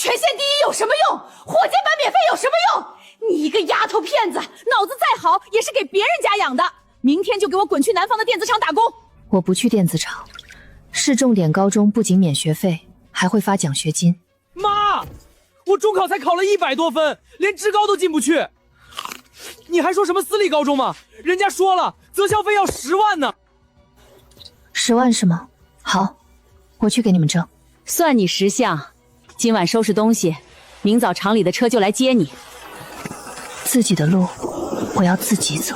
全县第一有什么用？火箭班免费有什么用？你一个丫头片子，脑子再好也是给别人家养的。明天就给我滚去南方的电子厂打工。我不去电子厂。市重点高中不仅免学费，还会发奖学金。妈，我中考才考了100多分，连职高都进不去。你还说什么私立高中吗？人家说了，择校费要10万呢。10万是吗？好，我去给你们挣。算你识相。今晚收拾东西，明早厂里的车就来接你。自己的路，我要自己走。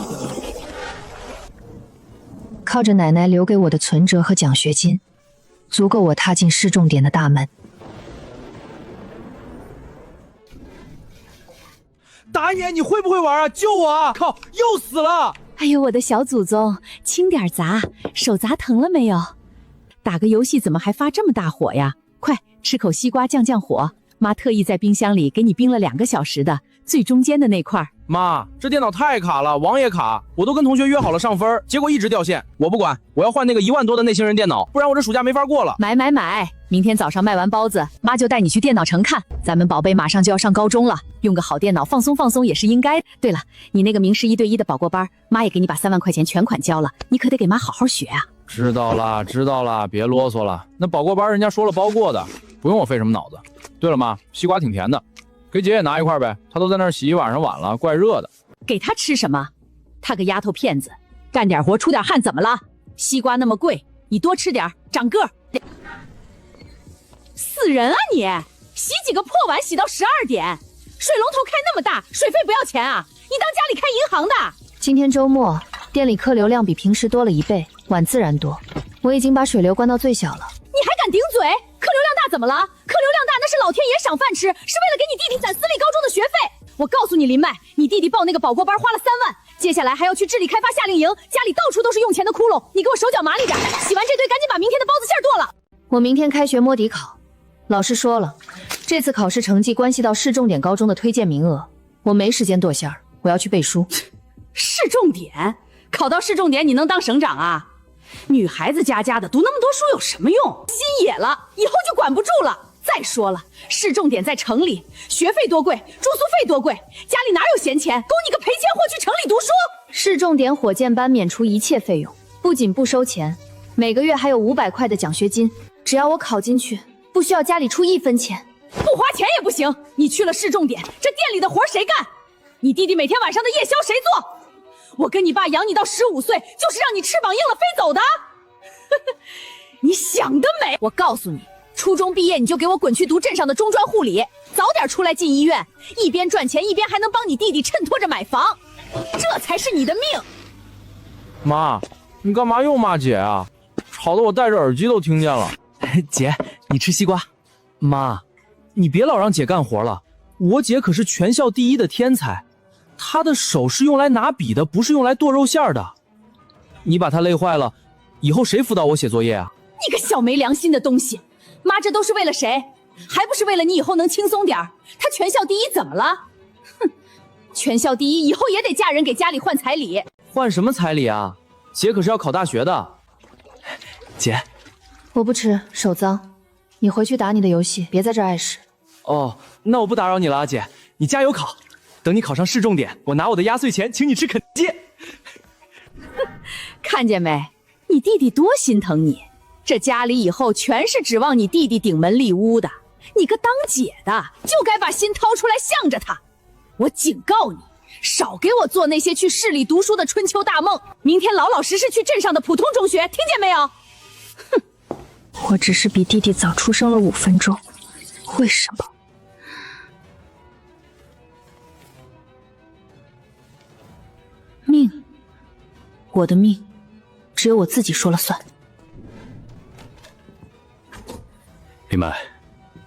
靠着奶奶留给我的存折和奖学金，足够我踏进市重点的大门。大爷，你会不会玩啊？救我啊！靠，又死了！哎呦，我的小祖宗，轻点砸，手砸疼了没有？打个游戏怎么还发这么大火呀？快吃口西瓜降降火，妈特意在冰箱里给你冰了2个小时的，最中间的那块。妈，这电脑太卡了，网也卡，我都跟同学约好了上分，结果一直掉线。我不管，我要换那个1万多的内星人电脑，不然我这暑假没法过了。买！明天早上卖完包子，妈就带你去电脑城看。咱们宝贝马上就要上高中了，用个好电脑放松放松也是应该。对了，你那个名师1对1的保过班，妈也给你把3万块钱全款交了，你可得给妈好好学啊。知道了，别啰嗦了。那保过班人家说了包过的，不用我费什么脑子。对了妈，西瓜挺甜的，给姐也拿一块呗，她都在那儿洗一晚上碗了，怪热的。给她吃什么？她个丫头片子，干点活出点汗怎么了？西瓜那么贵，你多吃点，长个儿。死人啊你！洗几个破碗洗到12点，水龙头开那么大，水费不要钱啊？你当家里开银行的？今天周末，店里客流量比平时多了1倍，碗自然多。我已经把水流关到最小了。你还敢顶嘴？客流量大怎么了？客流量大那是老天爷赏饭吃，是为了给你弟弟攒私立高中的学费。我告诉你林麦，你弟弟报那个保过班花了3万，接下来还要去智力开发夏令营，家里到处都是用钱的窟窿，你给我手脚麻利点，洗完这堆赶紧把明天的包子馅剁了。我明天开学摸底考，老师说了，这次考试成绩关系到市重点高中的推荐名额，我没时间剁馅儿，我要去背书。市重点？考到市重点你能当省长啊？女孩子家的读那么多书有什么用？心野了，以后就管不住了。再说了，市重点在城里，学费多贵，住宿费多贵，家里哪有闲钱供你个赔钱货去城里读书？市重点火箭班免除一切费用，不仅不收钱，每个月还有500块的奖学金，只要我考进去，不需要家里出1分钱。不花钱也不行，你去了市重点，这店里的活谁干？你弟弟每天晚上的夜宵谁做？我跟你爸养你到15岁，就是让你翅膀硬了飞走的。你想得美！我告诉你，初中毕业你就给我滚去读镇上的中专护理，早点出来进医院，一边赚钱一边还能帮你弟弟衬托着买房，这才是你的命。妈，你干嘛又骂姐啊？吵得我戴着耳机都听见了。姐，你吃西瓜。妈，你别老让姐干活了，我姐可是全校第1的天才，她的手是用来拿笔的，不是用来剁肉馅的。你把她累坏了，以后谁辅导我写作业啊？你个小没良心的东西！妈，这都是为了谁？还不是为了你以后能轻松点儿？她全校第1怎么了？哼，全校第1以后也得嫁人给家里换彩礼。换什么彩礼啊？姐可是要考大学的。姐，我不吃，手脏。你回去打你的游戏，别在这儿碍事。哦，那我不打扰你了，姐，你加油考。等你考上市重点，我拿我的压岁钱请你吃肯德基。看见没？你弟弟多心疼你，这家里以后全是指望你弟弟顶门立屋的。你个当姐的就该把心掏出来向着他。我警告你，少给我做那些去市里读书的春秋大梦。明天老老实实去镇上的普通中学，听见没有？哼，我只是比弟弟早出生了5分钟，为什么？命，我的命，只有我自己说了算。林麦，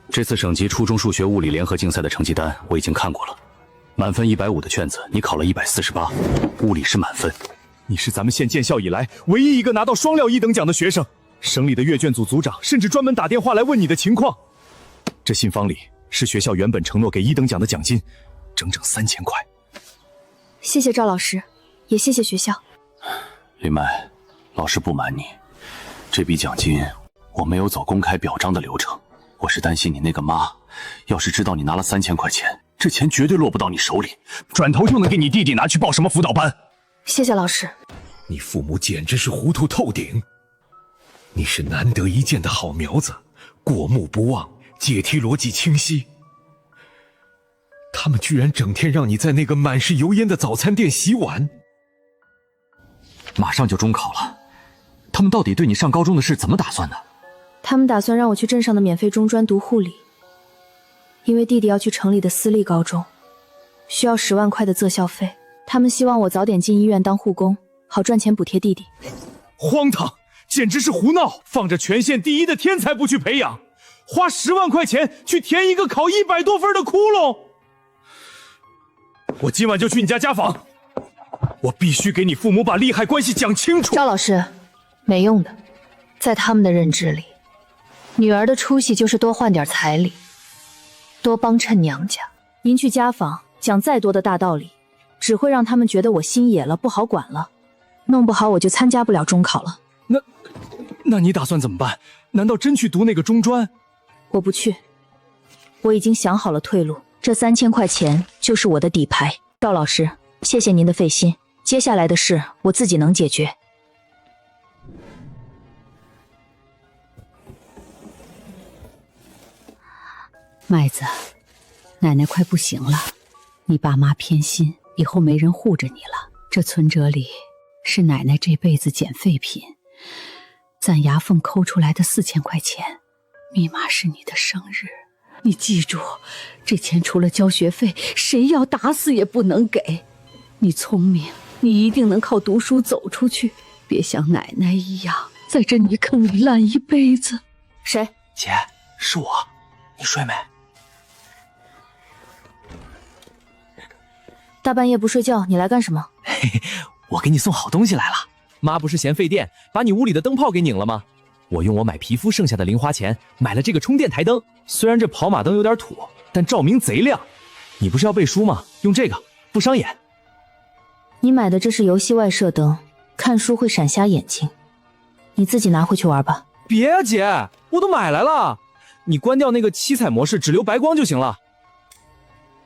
这次省级初中数学物理联合竞赛的成绩单我已经看过了，满分150的卷子你考了148，物理是满分。你是咱们县建校以来唯一一个拿到双料1等奖的学生，省里的阅卷组组长甚至专门打电话来问你的情况。这信封里是学校原本承诺给1等奖的奖金，整整3000块。谢谢赵老师，也谢谢学校。林麦，老师不瞒你，这笔奖金我没有走公开表彰的流程，我是担心你那个妈，要是知道你拿了3000块钱，这钱绝对落不到你手里，转头就能给你弟弟拿去报什么辅导班。谢谢老师。你父母简直是糊涂透顶。你是难得一见的好苗子，过目不忘，解题逻辑清晰。他们居然整天让你在那个满是油烟的早餐店洗碗。马上就中考了，他们到底对你上高中的事怎么打算的？他们打算让我去镇上的免费中专读护理，因为弟弟要去城里的私立高中，需要10万块的择校费。他们希望我早点进医院当护工，好赚钱补贴弟弟。荒唐，简直是胡闹！放着全县第1的天才不去培养，花10万块钱去填一个考100多分的窟窿。我今晚就去你家访，我必须给你父母把利害关系讲清楚。赵老师，没用的，在他们的认知里，女儿的出息就是多换点彩礼，多帮衬娘家。您去家访讲再多的大道理，只会让他们觉得我心野了，不好管了，弄不好我就参加不了中考了。那你打算怎么办？难道真去读那个中专？我不去，我已经想好了退路，这3000块钱就是我的底牌。赵老师，谢谢您的费心，接下来的事我自己能解决。麦子，奶奶快不行了，你爸妈偏心，以后没人护着你了。这存折里是奶奶这辈子捡废品攒牙缝抠出来的4000块钱，密码是你的生日，你记住，这钱除了交学费，谁要打死也不能给。你聪明，你一定能靠读书走出去，别像奶奶一样在这泥坑里烂一辈子。谁？姐，是我，你睡没？大半夜不睡觉，你来干什么？嘿嘿，我给你送好东西来了。妈不是嫌费电，把你屋里的灯泡给拧了吗？我用我买皮肤剩下的零花钱买了这个充电台灯，虽然这跑马灯有点土，但照明贼亮。你不是要背书吗？用这个不伤眼。你买的这是游戏外设灯，看书会闪瞎眼睛，你自己拿回去玩吧。别啊姐，我都买来了，你关掉那个七彩模式，只留白光就行了。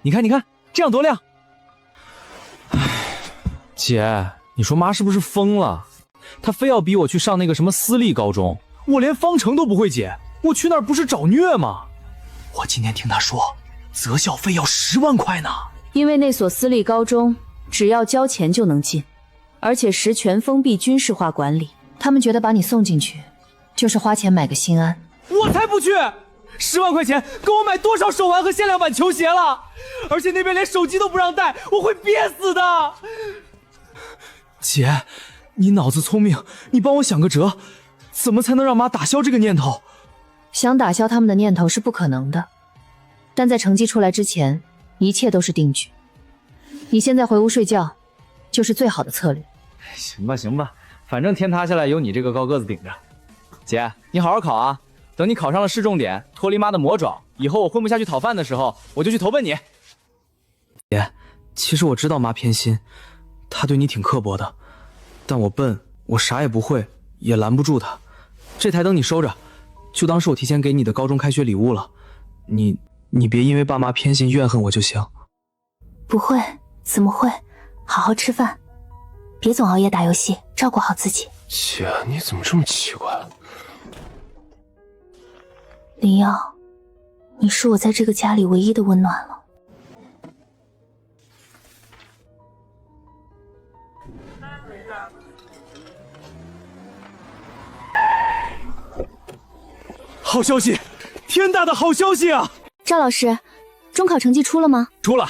你看，你看，这样多亮。姐，你说妈是不是疯了？她非要逼我去上那个什么私立高中，我连方程都不会解，我去那儿不是找虐吗？我今天听她说，择校费要10万块呢。因为那所私立高中只要交钱就能进，而且实权封闭军事化管理，他们觉得把你送进去就是花钱买个心安。我才不去！10万块钱给我买多少手环和限量版球鞋了？而且那边连手机都不让带，我会憋死的。姐，你脑子聪明，你帮我想个辙，怎么才能让妈打消这个念头？想打消他们的念头是不可能的，但在成绩出来之前，一切都是定局。你现在回屋睡觉，就是最好的策略。行吧，行吧，反正天塌下来有你这个高个子顶着。姐，你好好考啊，等你考上了市重点，脱离妈的魔爪，以后我混不下去讨饭的时候，我就去投奔你。姐，其实我知道妈偏心，她对你挺刻薄的，但我笨，我啥也不会，也拦不住她。这台灯你收着，就当是我提前给你的高中开学礼物了。你别因为爸妈偏心怨恨我就行。不会，怎么会？好好吃饭，别总熬夜打游戏，照顾好自己。姐，你怎么这么奇怪？林耀，你是我在这个家里唯一的温暖了。好消息，天大的好消息啊！赵老师，中考成绩出了吗？出了，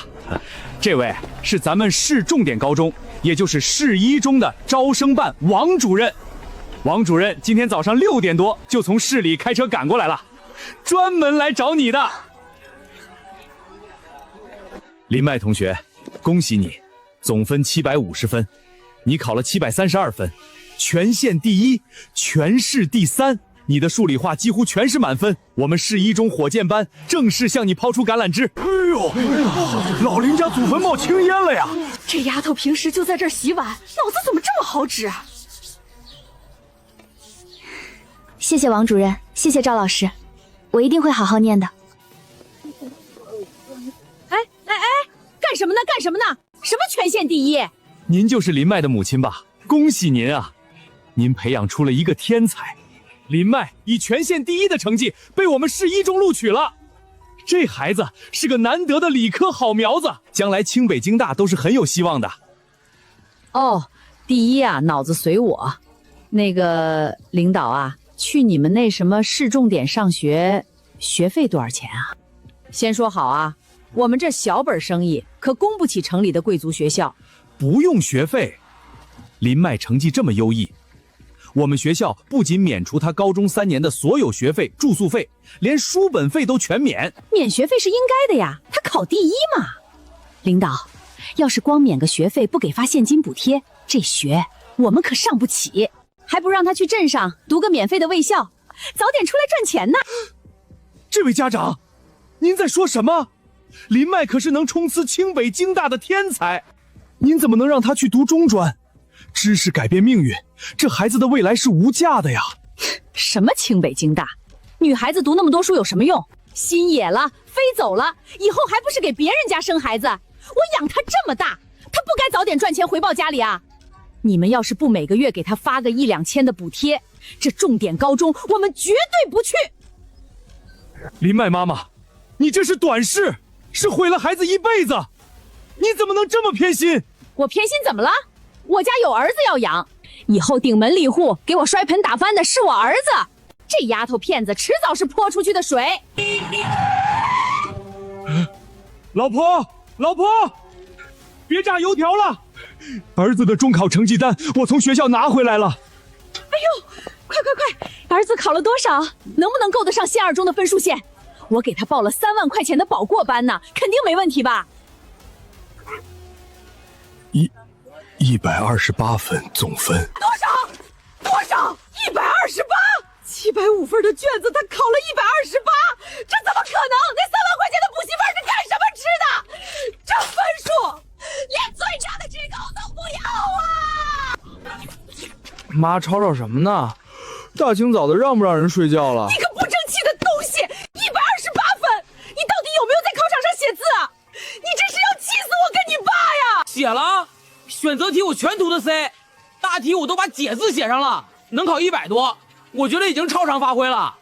这位是咱们市重点高中，也就是市一中的招生办王主任。王主任今天早上6点多就从市里开车赶过来了，专门来找你的。林麦同学，恭喜你，总分750分，你考了732分，全县第1，全市第3。你的数理化几乎全是满分，我们市一中火箭班正式向你抛出橄榄枝。哎呦，老林家祖坟冒青烟了呀！这丫头平时就在这儿洗碗，脑子怎么这么好使啊？谢谢王主任，谢谢赵老师，我一定会好好念的。哎，干什么呢？干什么呢？什么全县第一？您就是林麦的母亲吧？恭喜您啊！您培养出了一个天才，林麦以全县第一的成绩被我们市一中录取了。这孩子是个难得的理科好苗子，将来清北京大都是很有希望的。哦，第一啊，脑子随我。那个领导啊，去你们那什么市重点上学，学费多少钱啊？先说好啊，我们这小本生意可供不起城里的贵族学校。不用学费，林麦成绩这么优异，我们学校不仅免除他高中3年的所有学费、住宿费，连书本费都全免。免学费是应该的呀，他考第一嘛。领导，要是光免个学费不给发现金补贴，这学我们可上不起，还不让他去镇上读个免费的卫校，早点出来赚钱呢。这位家长，您在说什么？林麦可是能冲刺清北京大的天才，您怎么能让他去读中专？知识改变命运，这孩子的未来是无价的呀！什么清北京大，女孩子读那么多书有什么用？心野了，飞走了，以后还不是给别人家生孩子？我养她这么大，她不该早点赚钱回报家里啊？你们要是不每个月给她发个1、2千的补贴，这重点高中我们绝对不去。林麦妈妈，你这是短视，是毁了孩子一辈子！你怎么能这么偏心？我偏心怎么了？我家有儿子要养，以后顶门立户给我摔盆打翻的是我儿子。这丫头片子迟早是泼出去的水。老婆，别炸油条了！儿子的中考成绩单我从学校拿回来了。哎呦，快！儿子考了多少？能不能够得上县2中的分数线？我给他报了3万块钱的保过班呢，肯定没问题吧？128分总分。多少？128？750分的卷子他考了128，这怎么可能？那3万块钱的补习班是干什么吃的？这分数连最差的职高都不要啊！妈吵什么呢？大清早的让不让人睡觉了？你个不争气的东西！128分，你到底有没有在考场上写字啊？你这是要气死我跟你爸呀！写了，选择题我全涂的 C， 大题我都把解字写上了，能考100多，我觉得已经超常发挥了。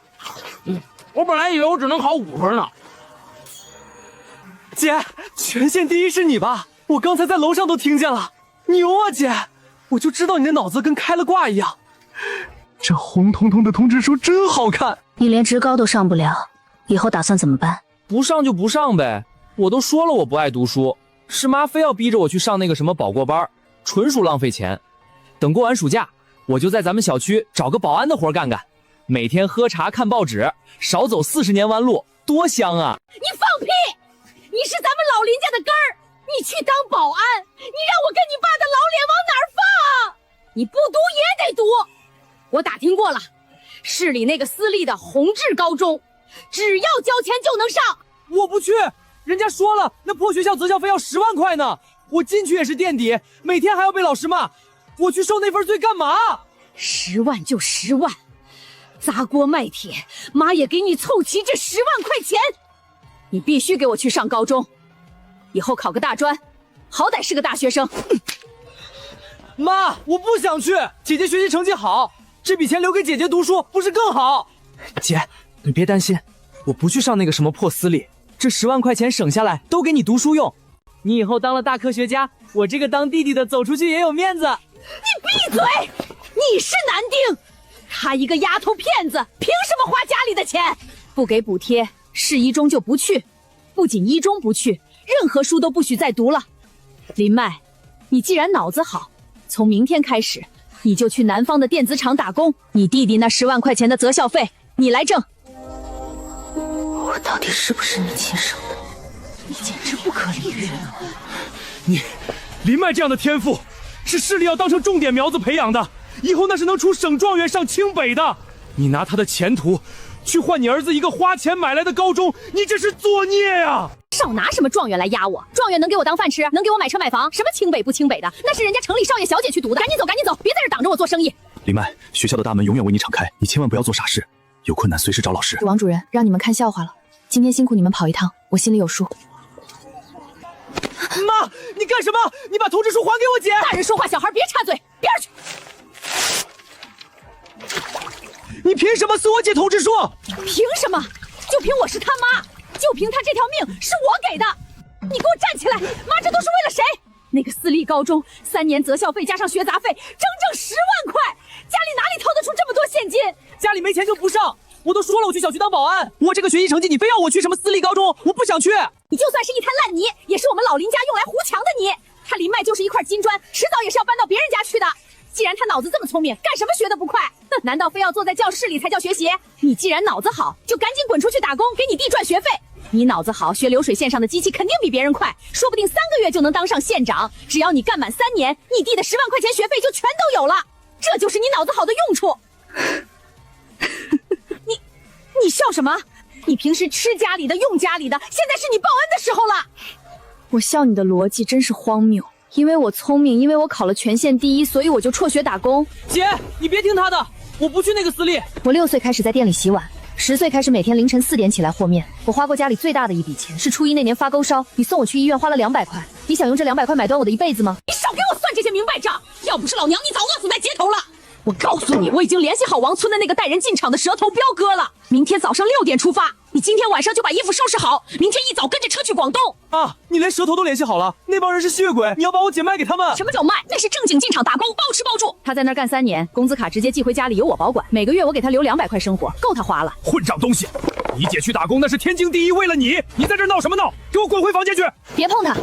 我本来以为我只能考5分呢。姐，全县第一是你吧？我刚才在楼上都听见了，牛啊姐！我就知道你的脑子跟开了挂一样。这红彤彤的通知书真好看。你连职高都上不了，以后打算怎么办？不上就不上呗，我都说了我不爱读书，是妈非要逼着我去上那个什么保过班，纯属浪费钱。等过完暑假，我就在咱们小区找个保安的活干干，每天喝茶看报纸，少走40年弯路，多香啊！你放屁！你是咱们老林家的根儿，你去当保安，你让我跟你爸的老脸往哪儿放？你不读也得读。我打听过了，市里那个私立的宏志高中，只要交钱就能上。我不去，人家说了，那破学校择校费要10万块呢，我进去也是垫底，每天还要被老师骂，我去受那份罪干嘛？10万就10万，砸锅卖铁，妈也给你凑齐这10万块钱。你必须给我去上高中，以后考个大专，好歹是个大学生。妈，我不想去，姐姐学习成绩好，这笔钱留给姐姐读书不是更好？姐，你别担心，我不去上那个什么破私立，这10万块钱省下来都给你读书用。你以后当了大科学家，我这个当弟弟的走出去也有面子。你闭嘴！你是男丁，她一个丫头片子，凭什么花家里的钱？不给补贴，市一中就不去，不仅一中不去，任何书都不许再读了。林麦，你既然脑子好，从明天开始，你就去南方的电子厂打工，你弟弟那10万块钱的择校费，你来挣。我到底是不是你亲生的？你简直不可理喻啊！你，林麦这样的天赋，是市里要当成重点苗子培养的，以后那是能出省状元上清北的。你拿他的前途去换你儿子一个花钱买来的高中，你这是作孽呀！少拿什么状元来压我，状元能给我当饭吃，能给我买车买房，什么清北不清北的，那是人家城里少爷小姐去读的。赶紧走，赶紧走，别在这挡着我做生意。林麦，学校的大门永远为你敞开，你千万不要做傻事。有困难随时找老师。王主任，让你们看笑话了。今天辛苦你们跑一趟，我心里有数。妈，你干什么？你把通知书还给我姐！大人说话，小孩别插嘴，边儿去！你凭什么撕我姐通知书？凭什么？就凭我是他妈，就凭他这条命是我给的。你给我站起来！妈，这都是为了谁？那个私立高中3年择校费加上学杂费，整整10万块，家里哪里掏得出这么多现金？家里没钱就不上。我都说了我去小区当保安，我这个学习成绩，你非要我去什么私立高中，我不想去。你就算是一滩烂泥，也是我们老林家用来糊墙的泥。他林麦就是一块金砖，迟早也是要搬到别人家去的。既然他脑子这么聪明，干什么学得不快？哼，难道非要坐在教室里才叫学习？你既然脑子好，就赶紧滚出去打工，给你弟赚学费。你脑子好，学流水线上的机器肯定比别人快，说不定3个月就能当上县长。只要你干满3年，你弟的10万块钱学费就全都有了。这就是你脑子好的用处。你笑什么？你平时吃家里的用家里的，现在是你报恩的时候了。我笑你的逻辑真是荒谬。因为我聪明，因为我考了全县第1，所以我就辍学打工。姐，你别听他的，我不去那个私立。我6岁开始在店里洗碗，10岁开始每天凌晨4点起来和面。我花过家里最大的一笔钱，是初1那年发高烧，你送我去医院花了200块。你想用这200块买断我的一辈子吗？你少给我算这些明白账！要不是老娘，你早饿死在街头了。我告诉你，我已经联系好王村的那个带人进场的蛇头彪哥了，明天早上6点出发。你今天晚上就把衣服收拾好，明天一早跟着车去广东。啊，你连蛇头都联系好了？那帮人是吸血鬼，你要把我姐卖给他们？什么叫卖？那是正经进场打工，包吃包住。他在那儿干3年，工资卡直接寄回家里，由我保管。每个月我给他留200块生活，够他花了。混账东西！你姐去打工那是天经地义，为了你，你在这闹什么闹？给我滚回房间去！别碰他，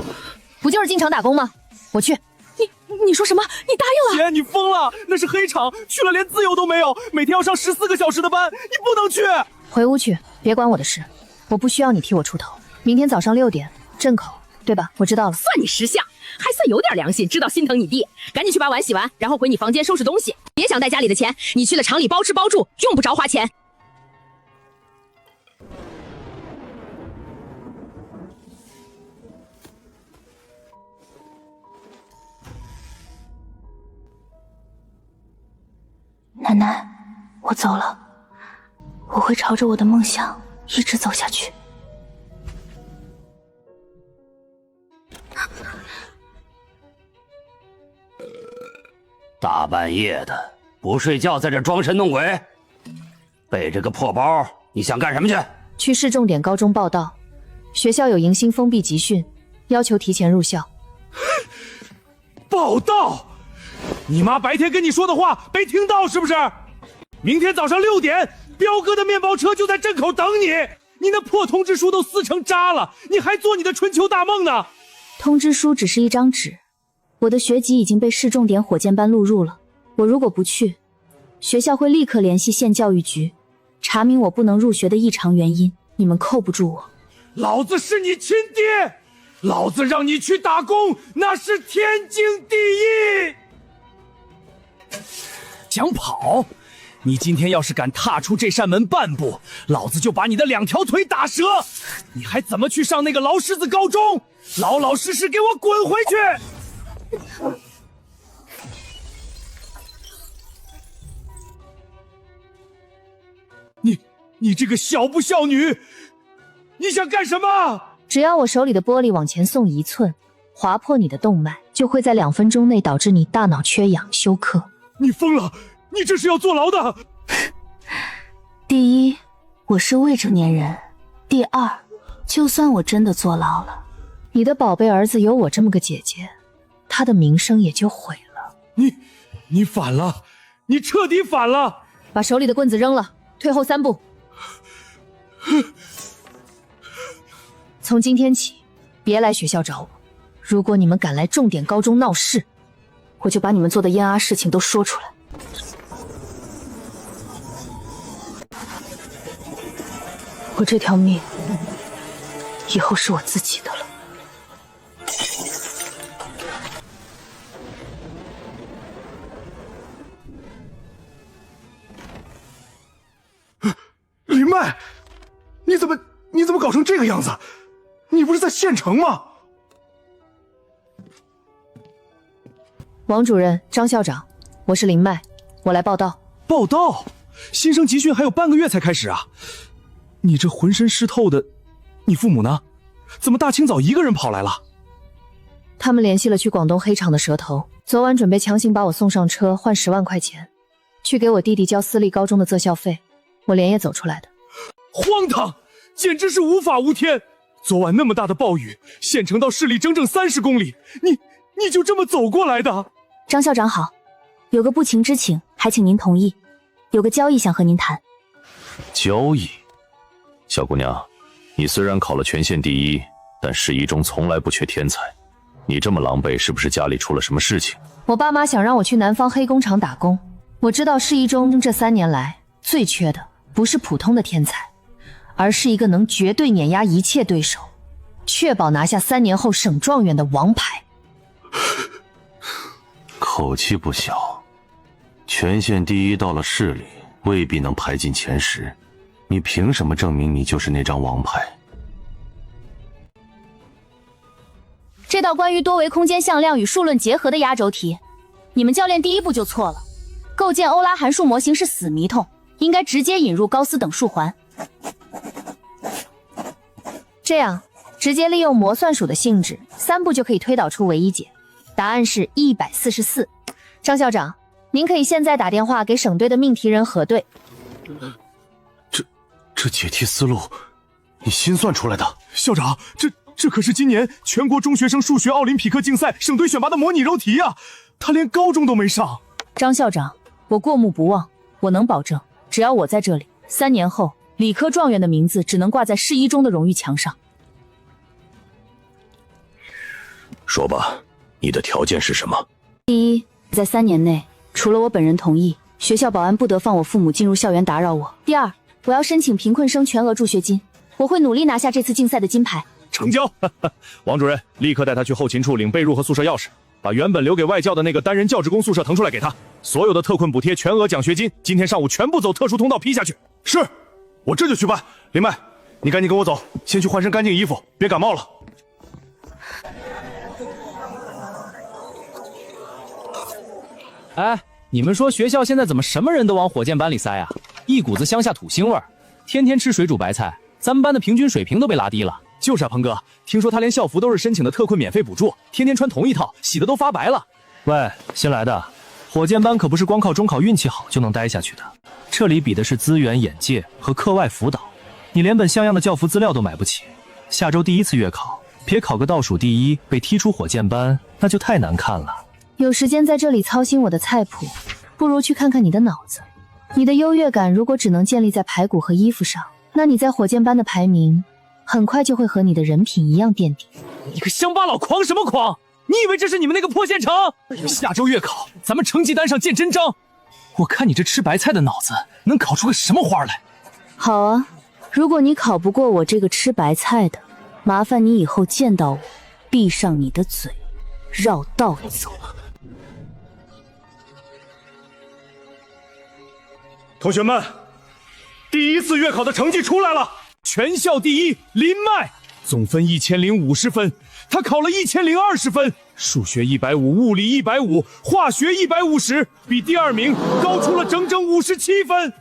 不就是进厂打工吗？我去。你说什么？你答应了？姐，你疯了！那是黑厂，去了连自由都没有，每天要上14个小时的班，你不能去。回屋去，别管我的事，我不需要你替我出头。明天早上6点，镇口，对吧？我知道了。算你识相，还算有点良心，知道心疼你弟。赶紧去把碗洗完，然后回你房间收拾东西。别想带家里的钱，你去了厂里包吃包住，用不着花钱。奶奶，我走了，我会朝着我的梦想一直走下去。大半夜的不睡觉，在这装神弄鬼，背着个破包，你想干什么去？去市重点高中报到，学校有迎新封闭集训，要求提前入校。报到！你妈白天跟你说的话没听到是不是？明天早上6点，彪哥的面包车就在镇口等你。你那破通知书都撕成渣了，你还做你的春秋大梦呢？通知书只是一张纸，我的学籍已经被市重点火箭班录入了。我如果不去，学校会立刻联系县教育局，查明我不能入学的异常原因。你们扣不住我。老子是你亲爹，老子让你去打工，那是天经地义。想跑？你今天要是敢踏出这扇门半步，老子就把你的2条腿打折！你还怎么去上那个劳狮子高中？老老实实给我滚回去！你这个小不孝女，你想干什么？只要我手里的玻璃往前送1寸，划破你的动脉，就会在2分钟内导致你大脑缺氧休克。你疯了！你这是要坐牢的！第一，我是未成年人；第二，就算我真的坐牢了，你的宝贝儿子有我这么个姐姐，他的名声也就毁了。你反了！你彻底反了！把手里的棍子扔了，退后3步。从今天起，别来学校找我。如果你们敢来重点高中闹事，我就把你们做的烟啊事情都说出来。我这条命以后是我自己的了。林麦，你怎么搞成这个样子？你不是在县城吗？王主任、张校长，我是林麦，我来报到。报到？新生集训还有半个月才开始啊！你这浑身湿透的，你父母呢？怎么大清早一个人跑来了？他们联系了去广东黑厂的蛇头，昨晚准备强行把我送上车，换10万块钱，去给我弟弟交私立高中的择校费。我连夜走出来的。荒唐，简直是无法无天！昨晚那么大的暴雨，县城到市里整整30公里，你就这么走过来的？张校长好，有个不情之请，还请您同意。有个交易想和您谈。交易？小姑娘，你虽然考了全县第一，但市一中从来不缺天才。你这么狼狈，是不是家里出了什么事情？我爸妈想让我去南方黑工厂打工。我知道市一中这3年来最缺的不是普通的天才，而是一个能绝对碾压一切对手，确保拿下3年后省状元的王牌。口气不小，全县第一到了市里未必能排进前10，你凭什么证明你就是那张王牌？这道关于多维空间向量与数论结合的压轴题，你们教练第一步就错了。构建欧拉函数模型是死谜痛，应该直接引入高斯等数环。这样直接利用模算术的性质，3步就可以推导出唯一解。答案是144。张校长，您可以现在打电话给省队的命题人核对。这解题思路，你心算出来的？校长，这可是今年全国中学生数学奥林匹克竞赛省队选拔的模拟揉题啊！他连高中都没上。张校长，我过目不忘，我能保证，只要我在这里，3年后理科状元的名字只能挂在市一中的荣誉墙上。说吧，你的条件是什么？第一，在3年内，除了我本人同意，学校保安不得放我父母进入校园打扰我。第二，我要申请贫困生全额助学金，我会努力拿下这次竞赛的金牌。成交！王主任，立刻带他去后勤处领被褥和宿舍钥匙，把原本留给外教的那个单人教职工宿舍腾出来给他。所有的特困补贴、全额奖学金，今天上午全部走特殊通道批下去。是，我这就去办。林麦，你赶紧跟我走，先去换身干净衣服，别感冒了。哎，你们说学校现在怎么什么人都往火箭班里塞啊？一股子乡下土腥味儿，天天吃水煮白菜，咱们班的平均水平都被拉低了。就是啊，鹏哥，听说他连校服都是申请的特困免费补助，天天穿同一套，洗的都发白了。喂，新来的，火箭班可不是光靠中考运气好就能待下去的，这里比的是资源、眼界和课外辅导。你连本像样的教辅资料都买不起，下周第1次月考，别考个倒数第1被踢出火箭班，那就太难看了。有时间在这里操心我的菜谱，不如去看看你的脑子。你的优越感如果只能建立在排骨和衣服上，那你在火箭班的排名很快就会和你的人品一样垫底。你个乡巴佬，狂什么狂？你以为这是你们那个破县城？下周月考，咱们成绩单上见真章。我看你这吃白菜的脑子能考出个什么花来？好啊，如果你考不过我这个吃白菜的，麻烦你以后见到我，闭上你的嘴，绕道走。同学们，第1次月考的成绩出来了，全校第一林麦，总分1050分，他考了1020分，数学150，物理150，化学150，比第2名高出了整整57分。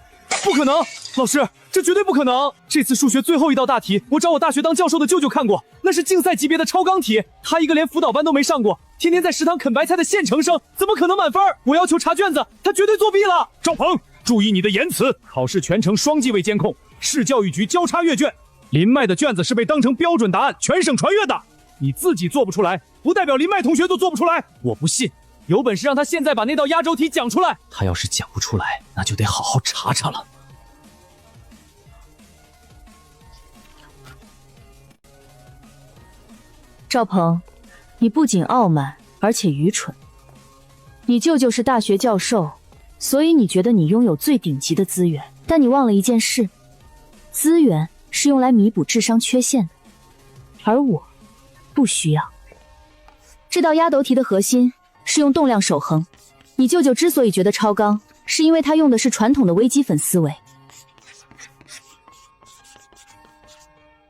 不可能，老师，这绝对不可能！这次数学最后一道大题，我找我大学当教授的舅舅看过，那是竞赛级别的超纲题，他一个连辅导班都没上过，天天在食堂啃白菜的县城生，怎么可能满分？我要求查卷子，他绝对作弊了。赵鹏，注意你的言辞，考试全程双机位监控，市教育局交叉阅卷。林麦的卷子是被当成标准答案全省传阅的，你自己做不出来，不代表林麦同学都做不出来。我不信，有本事让他现在把那道压轴题讲出来。他要是讲不出来，那就得好好查查了。赵鹏，你不仅傲慢，而且愚蠢。你舅舅是大学教授，所以你觉得你拥有最顶级的资源，但你忘了一件事，资源是用来弥补智商缺陷的，而我不需要。这道压轴题的核心是用动量守恒，你舅舅之所以觉得超纲，是因为他用的是传统的微积分思维，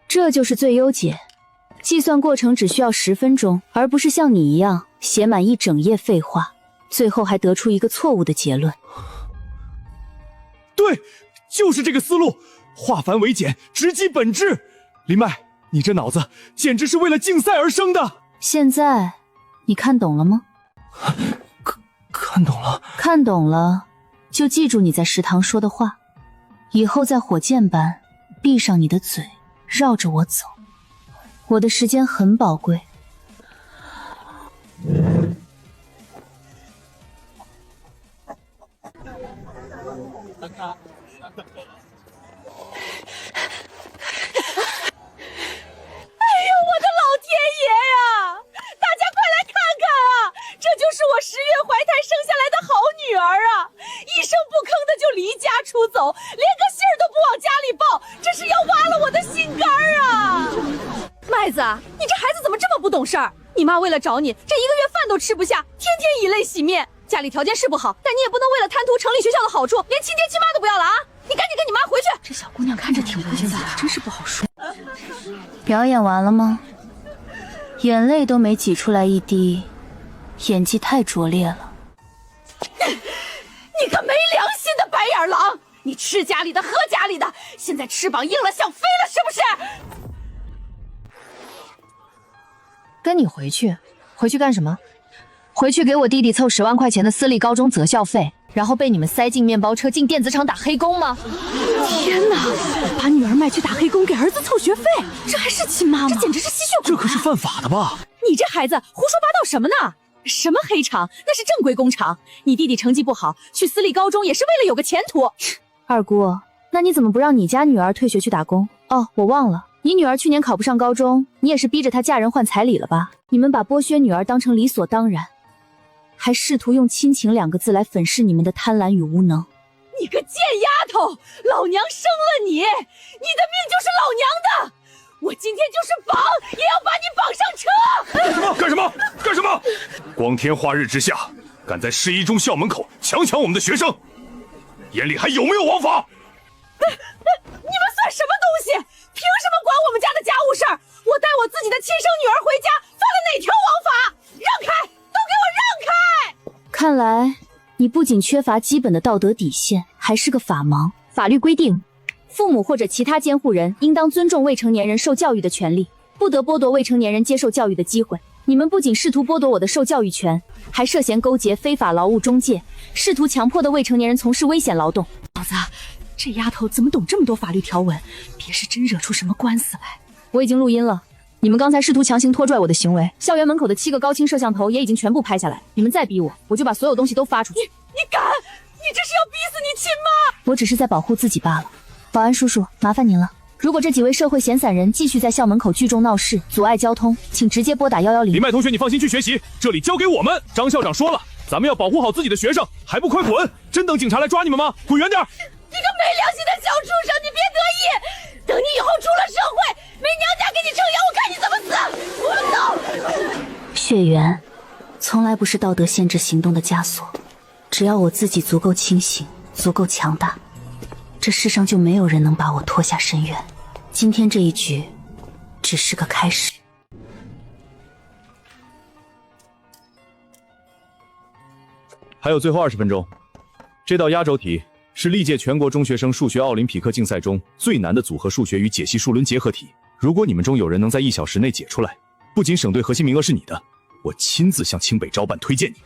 这就是最优解。计算过程只需要10分钟，而不是像你一样写满一整页废话，最后还得出一个错误的结论。对，对，就是这个思路，化繁为简，直击本质。林麦，你这脑子简直是为了竞赛而生的。现在你看懂了吗？看懂了。看懂了，就记住你在食堂说的话，以后再火箭般闭上你的嘴，绕着我走。我的时间很宝贵。我的老天爷呀！大家快来看看啊！这就是我10月怀胎生下来的好女儿啊！一声不吭的就离家出走，连个信儿都不往家里报，这是要挖了我的心肝啊！麦子，你这孩子怎么这么不懂事儿？你妈为了找你，这1个月饭都吃不下，天天以泪洗面。家里条件是不好，但你也不能为了贪图城里学校的好处，连亲爹亲妈都不要了啊！你赶紧跟你妈回去。这小姑娘看着挺文静的，真是不好说。表演完了吗？眼泪都没挤出来一滴，演技太拙劣了。你个没良心的白眼狼！你吃家里的，喝家里的，现在翅膀硬了，想飞了是不是？跟你回去？回去干什么？回去给我弟弟凑10万块钱的私立高中择校费，然后被你们塞进面包车，进电子厂打黑工吗？天哪！把女儿卖去打黑工，给儿子凑学费，这还是亲妈吗？这简直是吸血鬼！这可是犯法的吧？你这孩子胡说八道什么呢？什么黑厂？那是正规工厂。你弟弟成绩不好，去私立高中也是为了有个前途。二姑，那你怎么不让你家女儿退学去打工？哦，我忘了，你女儿去年考不上高中，你也是逼着她嫁人换彩礼了吧？你们把剥削女儿当成理所当然，还试图用亲情2个字来粉饰你们的贪婪与无能。你个贱丫头，老娘生了你，你的命就是老娘的。我今天就是绑，也要把你绑上车！干什么？干什么？光天化日之下，敢在市一中校门口强抢我们的学生，眼里还有没有王法？你们算什么东西？凭什么管我们家的家务事儿？我带我自己的亲生女儿回家，犯了哪条王法？让开！都给我让开！看来你不仅缺乏基本的道德底线，还是个法盲。法律规定，父母或者其他监护人应当尊重未成年人受教育的权利，不得剥夺未成年人接受教育的机会。你们不仅试图剥夺我的受教育权，还涉嫌勾结非法劳务中介，试图强迫的未成年人从事危险劳动。老子，这丫头怎么懂这么多法律条文？别是真惹出什么官司来。我已经录音了，你们刚才试图强行拖拽我的行为，校园门口的7个高清摄像头也已经全部拍下来。你们再逼我，我就把所有东西都发出去。你敢？你这是要逼死你亲妈！我只是在保护自己罢了。保安叔叔，麻烦您了。如果这几位社会闲散人继续在校门口聚众闹事，阻碍交通，请直接拨打110。林麦同学，你放心去学习，这里交给我们。张校长说了，咱们要保护好自己的学生，还不快滚！真等警察来抓你们吗？滚远点！你个没良心的小畜生，你别得意！等你以后出了社会，没娘家给你撑腰，我看你怎么死！滚走！血缘从来不是道德限制行动的枷锁，只要我自己足够清醒，足够强大，这世上就没有人能把我拖下深渊。今天这一局只是个开始。还有最后20分钟，这道压轴题是历届全国中学生数学奥林匹克竞赛中最难的组合数学与解析数轮结合题。如果你们中有人能在1小时内解出来，不仅省队核心名额是你的，我亲自向清北招办推荐你。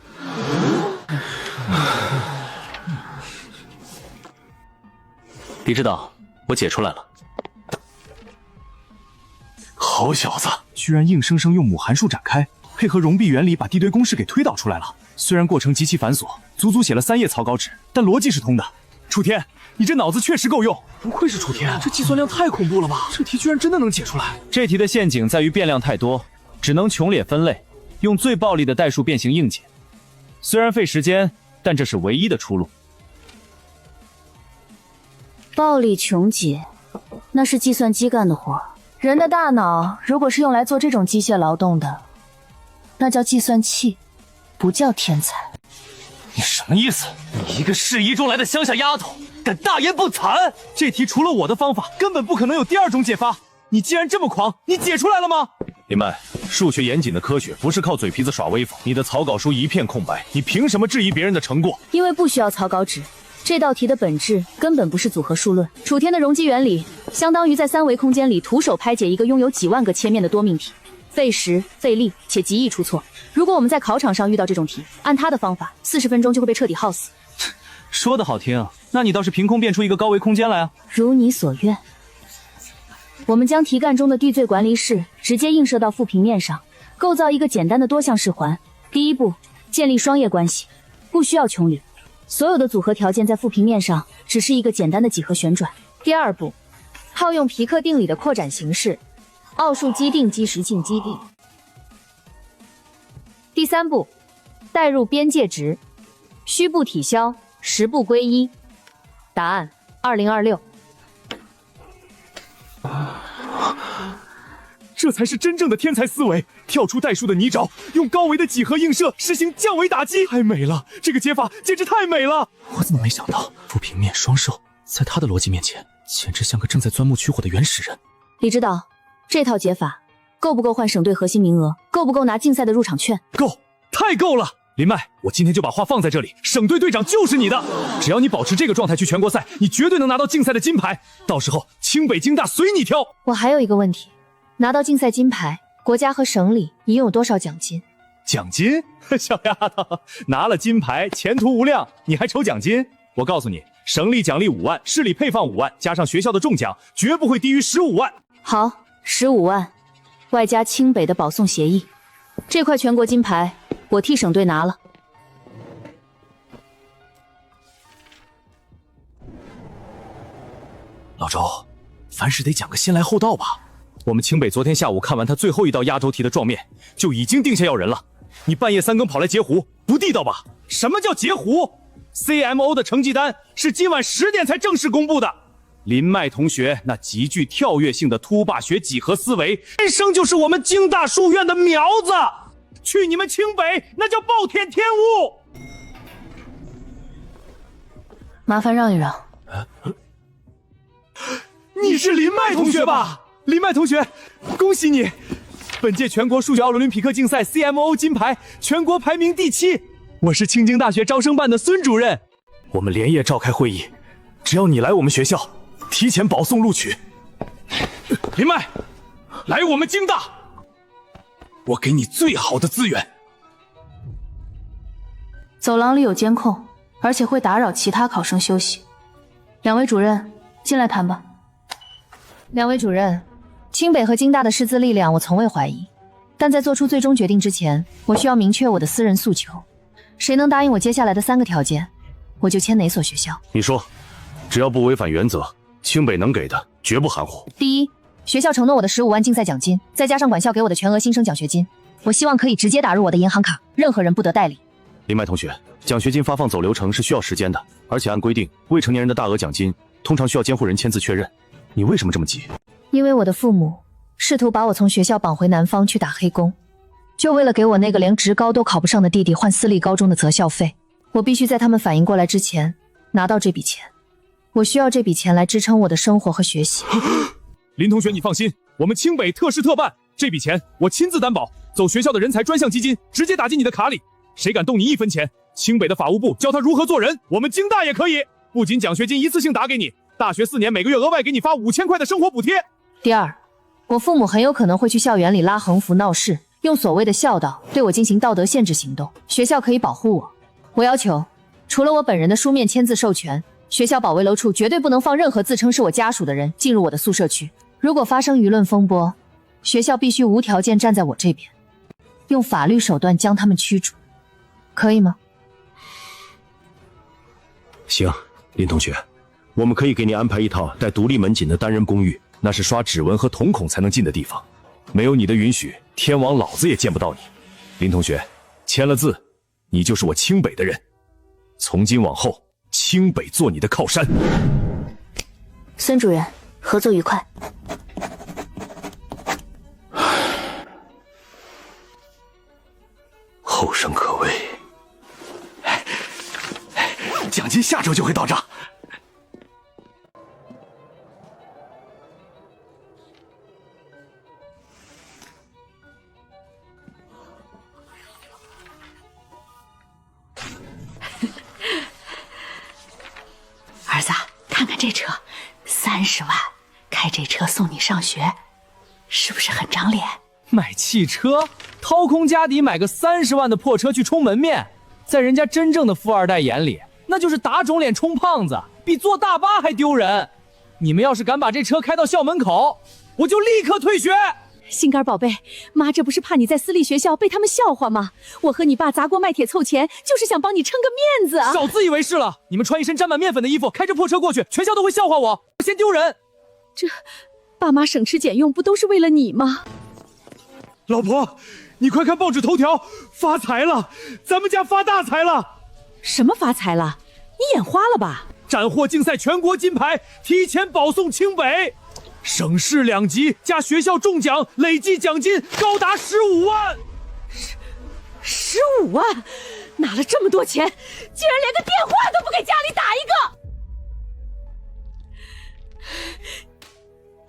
李指导，我解出来了。好小子，居然硬生生用母函数展开，配合容臂原理把地堆公式给推导出来了。虽然过程极其繁琐，足足写了3页草稿纸，但逻辑是通的。楚天，你这脑子确实够用，不愧是楚天，这计算量太恐怖了吧？这题居然真的能解出来。这题的陷阱在于变量太多，只能穷列分类，用最暴力的代数变形硬解。虽然费时间，但这是唯一的出路。暴力穷解，那是计算机干的活。人的大脑如果是用来做这种机械劳动的，那叫计算器，不叫天才。你什么意思？你一个市一中来的乡下丫头，敢大言不惭！这题除了我的方法，根本不可能有第2种解法。你既然这么狂，你解出来了吗？林曼，数学严谨的科学不是靠嘴皮子耍威风。你的草稿书一片空白，你凭什么质疑别人的成果？因为不需要草稿纸，这道题的本质根本不是组合数论。楚天的容积原理相当于在三维空间里徒手排解一个拥有几万个切面的多命题，费时费力且极易出错。如果我们在考场上遇到这种题，按他的方法，40分钟就会被彻底耗死。说的好听，那你倒是凭空变出一个高维空间来啊！如你所愿。我们将题干中的递罪管理式直接映射到副平面上，构造一个简单的多项式环。第一步，建立双叶关系，不需要穷理。所有的组合条件在副平面上只是一个简单的几何旋转。第二步，套用皮克定理的扩展形式，奥数基定基实性基地。第三步，代入边界值，虚部体消，实部归一。答案2026。这才是真正的天才思维，跳出代数的泥沼，用高维的几何映射实行降维打击，太美了！这个解法简直太美了！我怎么没想到副平面双受在他的逻辑面前，简直像个正在钻木取火的原始人。李指导，这套解法够不够换省队核心名额？够不够拿竞赛的入场券？够，太够了！林麦，我今天就把话放在这里，省队队长就是你的！只要你保持这个状态去全国赛，你绝对能拿到竞赛的金牌。到时候清北京大随你挑。我还有一个问题，拿到竞赛金牌，国家和省里一共有多少奖金？奖金？小丫头，拿了金牌，前途无量，你还愁奖金？我告诉你，省里奖励5万，市里配放5万，加上学校的中奖，绝不会低于15万。好，15万，外加清北的保送协议，这块全国金牌我替省队拿了。老周，凡事得讲个先来后到吧。我们清北昨天下午看完他最后一道压轴题的状面，就已经定下要人了。你半夜3更跑来截胡，不地道吧？什么叫截胡 ？CMO 的成绩单是今晚10点才正式公布的。林麦同学那极具跳跃性的突霸学几何思维，天生就是我们京大书院的苗子。去你们清北，那叫暴殄天物。麻烦让一让。你是林麦同学吧？林麦同学，恭喜你！本届全国数学奥林匹克竞赛 CMO 金牌，全国排名第7。我是清京大学招生办的孙主任。我们连夜召开会议，只要你来我们学校，提前保送录取。林麦，来我们京大，我给你最好的资源。走廊里有监控，而且会打扰其他考生休息。两位主任，进来谈吧。两位主任，清北和京大的师资力量我从未怀疑，但在做出最终决定之前，我需要明确我的私人诉求。谁能答应我接下来的3个条件，我就签哪所学校。你说，只要不违反原则，清北能给的绝不含糊。第一，学校承诺我的15万竞赛奖金，再加上管校给我的全额新生奖学金，我希望可以直接打入我的银行卡，任何人不得代理。林麦同学，奖学金发放走流程是需要时间的，而且按规定，未成年人的大额奖金通常需要监护人签字确认。你为什么这么急？因为我的父母试图把我从学校绑回南方去打黑工，就为了给我那个连职高都考不上的弟弟换私立高中的择校费。我必须在他们反应过来之前拿到这笔钱，我需要这笔钱来支撑我的生活和学习。林同学，你放心，我们清北特事特办，这笔钱我亲自担保，走学校的人才专项基金，直接打进你的卡里。谁敢动你1分钱，清北的法务部教他如何做人，我们京大也可以。不仅奖学金一次性打给你，大学4年每个月额外给你发5000块的生活补贴。第二，我父母很有可能会去校园里拉横幅闹事，用所谓的孝道对我进行道德限制行动。学校可以保护我，我要求除了我本人的书面签字授权，学校保卫楼处绝对不能放任何自称是我家属的人进入我的宿舍区。如果发生舆论风波，学校必须无条件站在我这边，用法律手段将他们驱逐，可以吗？行，林同学，我们可以给你安排一套带独立门禁的单人公寓，那是刷指纹和瞳孔才能进的地方，没有你的允许，天王老子也见不到你。林同学，签了字，你就是我清北的人，从今往后，清北做你的靠山。孙主任，合作愉快。后生可畏，奖金下周就会到账。看看这车，30万，开这车送你上学，是不是很长脸？买汽车，掏空家底买个30万的破车去充门面，在人家真正的富二代眼里，那就是打肿脸充胖子，比坐大巴还丢人。你们要是敢把这车开到校门口，我就立刻退学。心肝宝贝，妈这不是怕你在私立学校被他们笑话吗？我和你爸砸锅卖铁凑钱，就是想帮你撑个面子啊！少自以为是了！你们穿一身沾满面粉的衣服，开着破车过去，全校都会笑话我，嫌丢人。这，爸妈省吃俭用不都是为了你吗？老婆，你快看报纸头条，发财了，咱们家发大财了！什么发财了？你眼花了吧？斩获竞赛全国金牌，提前保送清北。省市2级加学校中奖，累计奖金高达15万。15万，拿了这么多钱，竟然连个电话都不给家里打一个！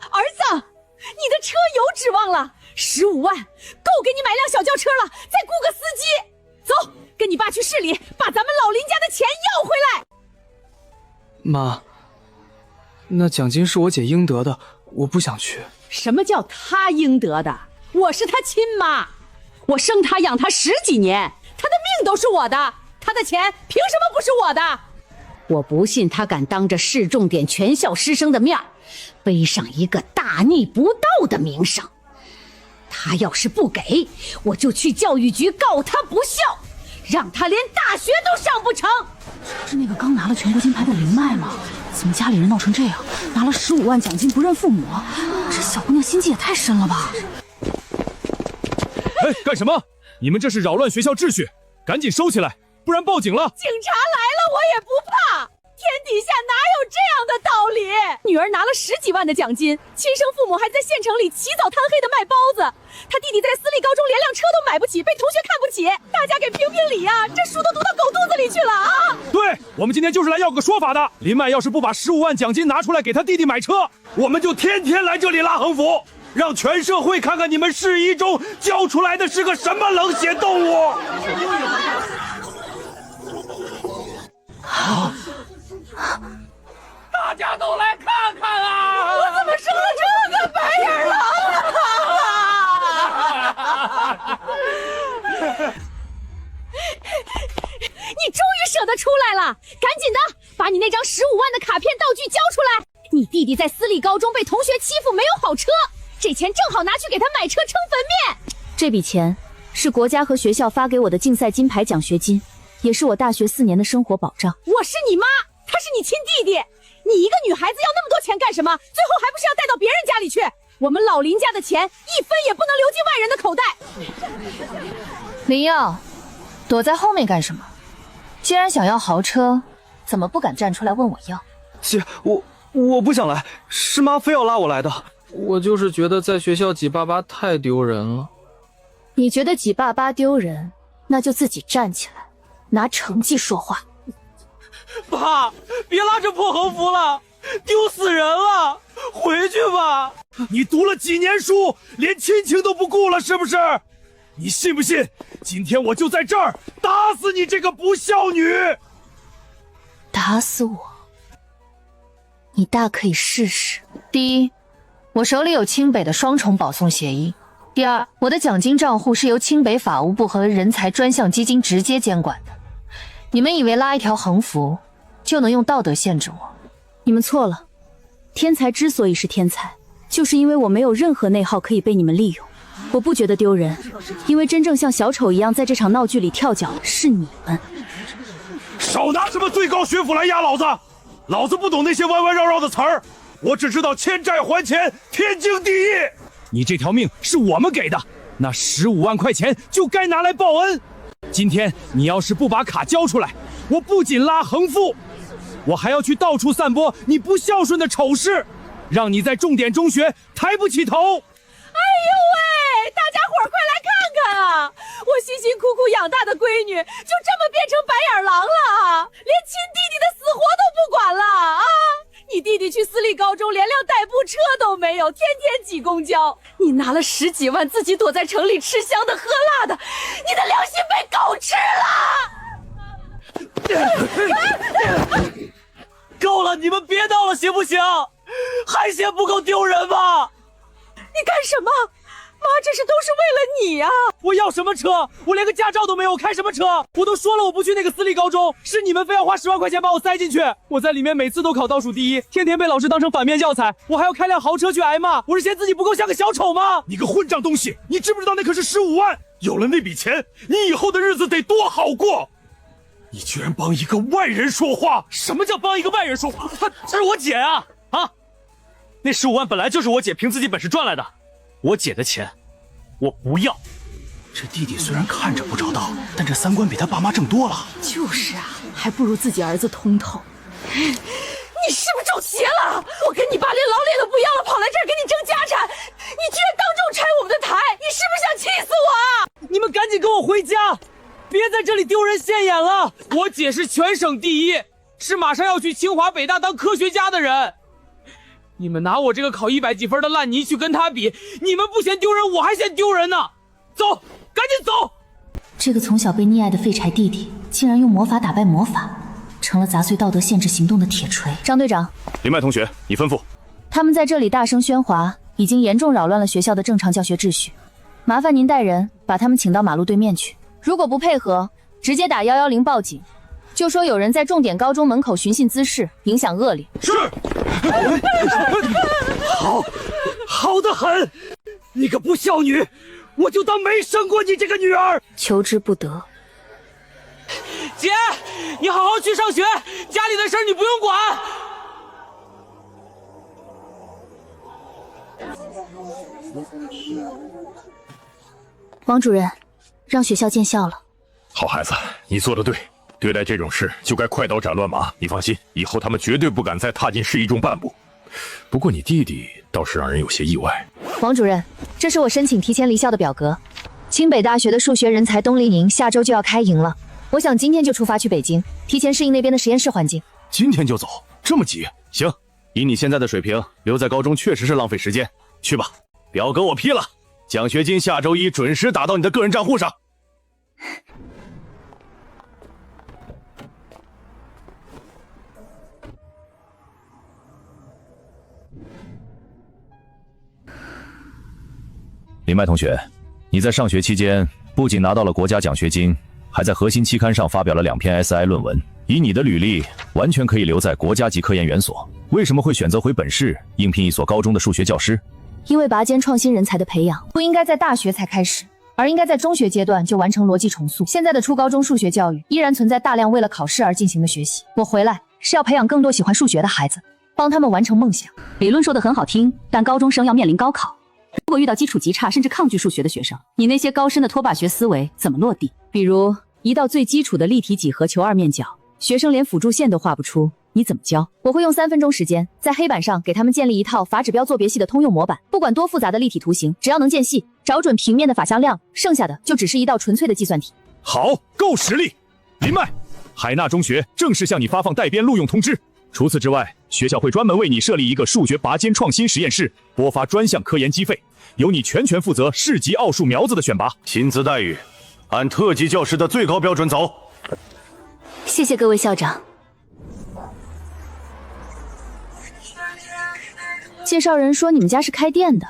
儿子，你的车有指望了，15万够给你买辆小轿车了，再雇个司机。走，跟你爸去市里把咱们老林家的钱要回来。妈，那奖金是我姐应得的，我不想去。什么叫他应得的？我是他亲妈，我生他养他10几年，他的命都是我的，他的钱凭什么不是我的？我不信他敢当着市重点全校师生的面背上一个大逆不道的名声。他要是不给，我就去教育局告他不孝，让他连大学都上不成。是那个刚拿了全国金牌的林麦吗？怎么家里人闹成这样，拿了15万奖金不认父母？这小姑娘心机也太深了吧！哎，干什么？你们这是扰乱学校秩序，赶紧收起来，不然报警了。警察来了我也不怕，天底下哪有这样的道理？女儿拿了10几万的奖金，亲生父母还在县城里起早贪黑的卖包子，他弟弟在私立高中连辆车都买不起，被同学看不起，大家给评评理啊！这书都读到狗肚子里去了啊！对，我们今天就是来要个说法的。林麦要是不把15万奖金拿出来给他弟弟买车，我们就天天来这里拉横幅，让全社会看看你们市一中教出来的是个什么冷血动物。大家都来看看啊！我怎么生了这个白眼狼啊！你终于舍得出来了，赶紧的把你那张15万的卡片道具交出来！你弟弟在私立高中被同学欺负，没有好车，这钱正好拿去给他买车撑坟面。这笔钱是国家和学校发给我的竞赛金牌奖学金，也是我大学4年的生活保障。我是你妈，他是你亲弟弟，你一个女孩子要那么多钱干什么？最后还不是要带到别人家里去？我们老林家的钱1分也不能流进外人的口袋。林耀，躲在后面干什么？既然想要豪车，怎么不敢站出来问我要？姐，我不想来，是妈非要拉我来的。我就是觉得在学校挤爸爸太丢人了。你觉得挤爸爸丢人，那就自己站起来，拿成绩说话。爸，别拉这破横幅了，丢死人了，回去吧。你读了几年书，连亲情都不顾了是不是？你信不信今天我就在这儿打死你这个不孝女？打死我？你大可以试试。第一，我手里有清北的双重保送协议。第二，我的奖金账户是由清北法务部和人才专项基金直接监管的。你们以为拉一条横幅就能用道德限制我？你们错了，天才之所以是天才，就是因为我没有任何内耗可以被你们利用。我不觉得丢人，因为真正像小丑一样在这场闹剧里跳脚是你们。少拿什么最高学府来压老子！老子不懂那些弯弯绕绕的词儿，我只知道欠债还钱，天经地义。你这条命是我们给的，那15万块钱就该拿来报恩。今天你要是不把卡交出来，我不仅拉横幅，我还要去到处散播你不孝顺的丑事，让你在重点中学抬不起头。哎呦喂，大家伙儿快来看看啊！我辛辛苦苦养大的闺女，就这么变成白眼狼了，连亲弟弟的死活都不管了啊！你弟弟去私立高中，连辆代步车都没有，天天挤公交。你拿了10几万，自己躲在城里吃香的喝辣的，你的良心被狗吃了！够了，你们别闹了行不行？还嫌不够丢人吗？你干什么？妈，这是都是为了你呀！我要什么车？我连个驾照都没有，我开什么车？我都说了我不去那个私立高中，是你们非要花10万块钱把我塞进去。我在里面每次都考倒数第一，天天被老师当成反面教材，我还要开辆豪车去挨骂，我是嫌自己不够像个小丑吗？你个混账东西，你知不知道那可是15万？有了那笔钱，你以后的日子得多好过！你居然帮一个外人说话！什么叫帮一个外人说话？她是我姐啊！啊，那15万本来就是我姐凭自己本事赚来的，我姐的钱我不要。这弟弟虽然看着不着道，但这三观比他爸妈正多了。就是啊，还不如自己儿子通透。你是不是中邪了？我跟你爸连老脸都不要了，跑来这儿跟你争家产，你居然当众拆我们的台，你是不是想气死我啊？你们赶紧跟我回家，别在这里丢人现眼了。我姐是全省第一，是马上要去清华北大当科学家的人。你们拿我这个考100几分的烂泥去跟她比，你们不嫌丢人，我还嫌丢人呢。走，赶紧走！这个从小被溺爱的废柴弟弟，竟然用魔法打败魔法，成了砸碎道德限制行动的铁锤。张队长，林麦同学，你吩咐。他们在这里大声喧哗，已经严重扰乱了学校的正常教学秩序。麻烦您带人把他们请到马路对面去。如果不配合，直接打110报警，就说有人在重点高中门口寻衅滋事，影响恶劣。是。好得很！你个不孝女，我就当没生过你这个女儿。求之不得。姐，你好好去上学，家里的事儿你不用管。王主任，让学校见笑了。好孩子，你做得对。对待这种事就该快刀斩乱麻。你放心，以后他们绝对不敢再踏进市一中半步。不过你弟弟倒是让人有些意外。王主任，这是我申请提前离校的表格。清北大学的数学人才冬令营下周就要开营了，我想今天就出发去北京，提前适应那边的实验室环境。今天就走？这么急？行，以你现在的水平，留在高中确实是浪费时间。去吧，表格我批了，奖学金下周1准时打到你的个人账户上。林麦同学，你在上学期间不仅拿到了国家奖学金，还在核心期刊上发表了2篇 SI 论文。以你的履历，完全可以留在国家级科研园所。为什么会选择回本市应聘一所高中的数学教师？因为拔尖创新人才的培养不应该在大学才开始，而应该在中学阶段就完成逻辑重塑。现在的初高中数学教育依然存在大量为了考试而进行的学习。我回来是要培养更多喜欢数学的孩子，帮他们完成梦想。理论说得很好听，但高中生要面临高考。如果遇到基础极差甚至抗拒数学的学生，你那些高深的拖把学思维怎么落地？比如一道最基础的立体几何求2面角，学生连辅助线都画不出，你怎么教？我会用3分钟时间，在黑板上给他们建立一套法指标做别系的通用模板。不管多复杂的立体图形，只要能间隙，找准平面的法向量，剩下的就只是一道纯粹的计算题。好，够实力。林麦，海纳中学正式向你发放带编录用通知。除此之外，学校会专门为你设立一个数学拔尖创新实验室，拨发专项科研经费，由你全权负责市级奥数苗子的选拔。薪资待遇按特级教师的最高标准走。谢谢各位校长。介绍人说你们家是开店的，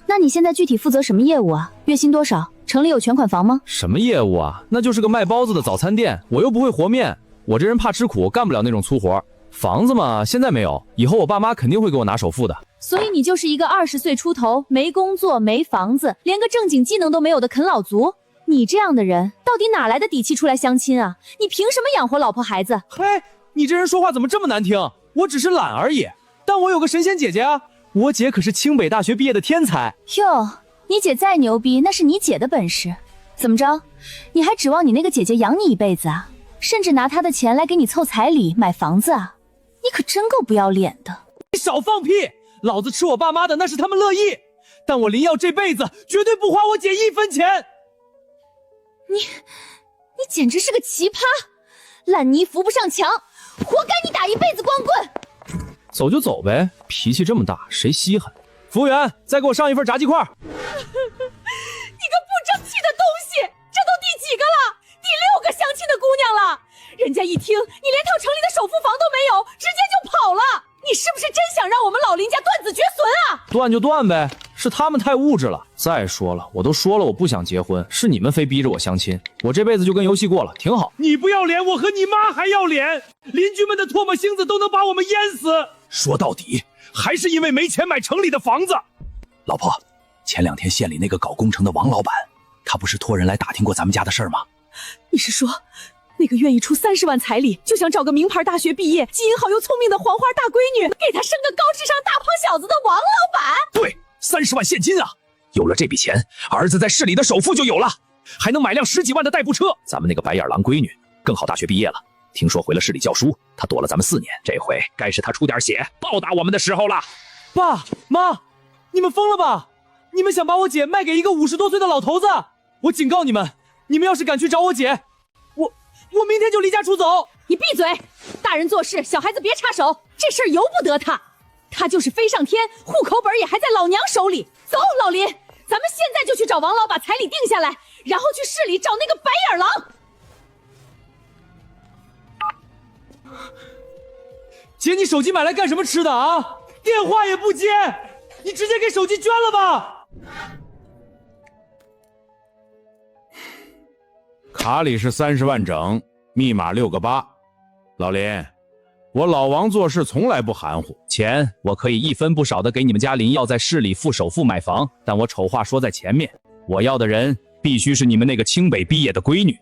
那你现在具体负责什么业务啊？月薪多少？城里有全款房吗？什么业务啊？那就是个卖包子的早餐店，我又不会和面，我这人怕吃苦，干不了那种粗活。房子嘛，现在没有，以后我爸妈肯定会给我拿首付的。所以你就是一个20岁出头，没工作、没房子，连个正经技能都没有的啃老族。你这样的人，到底哪来的底气出来相亲啊？你凭什么养活老婆孩子？嘿，你这人说话怎么这么难听？我只是懒而已，但我有个神仙姐姐啊，我姐可是清北大学毕业的天才。哟，你姐再牛逼，那是你姐的本事。怎么着，你还指望你那个姐姐养你一辈子啊？甚至拿她的钱来给你凑彩礼、买房子啊？你可真够不要脸的！你少放屁！老子吃我爸妈的那是他们乐意，但我林耀这辈子绝对不花我姐1分钱。你简直是个奇葩，烂泥扶不上墙，活该你打一辈子光棍。走就走呗，脾气这么大，谁稀罕？服务员，再给我上一份炸鸡块。你个不争气的东西，这都第几个了？第6个相亲的姑娘了，人家一听你连套城里的首付房都没有，直接就跑想让我们老林家断子绝孙啊？断就断呗，是他们太物质了。再说了，我都说了我不想结婚，是你们非逼着我相亲，我这辈子就跟游戏过了，挺好。你不要脸，我和你妈还要脸，邻居们的唾沫星子都能把我们淹死。说到底，还是因为没钱买城里的房子。老婆，前2天县里那个搞工程的王老板，他不是托人来打听过咱们家的事儿吗？你是说，那个愿意出30万彩礼，就想找个名牌大学毕业、基因好又聪明的黄花大闺女，给他生个高智商大胖小子的王老板？对，30万现金啊！有了这笔钱，儿子在市里的首付就有了，还能买辆10几万的代步车。咱们那个白眼狼闺女更好，大学毕业了，听说回了市里教书，她躲了咱们4年，这回该是她出点血报答我们的时候了。爸妈，你们疯了吧？你们想把我姐卖给一个50多岁的老头子？我警告你们，你们要是敢去找我姐，我明天就离家出走。你闭嘴！大人做事，小孩子别插手，这事儿由不得他。他就是飞上天，户口本也还在老娘手里。走，老林，咱们现在就去找王老把彩礼定下来，然后去市里找那个白眼狼。姐，你手机买来干什么吃的啊？电话也不接，你直接给手机捐了吧。卡里是30万整，密码6个8。老林，我老王做事从来不含糊，钱我可以一分不少的给你们家林耀在市里付首付买房，但我丑话说在前面，我要的人必须是你们那个清北毕业的闺女。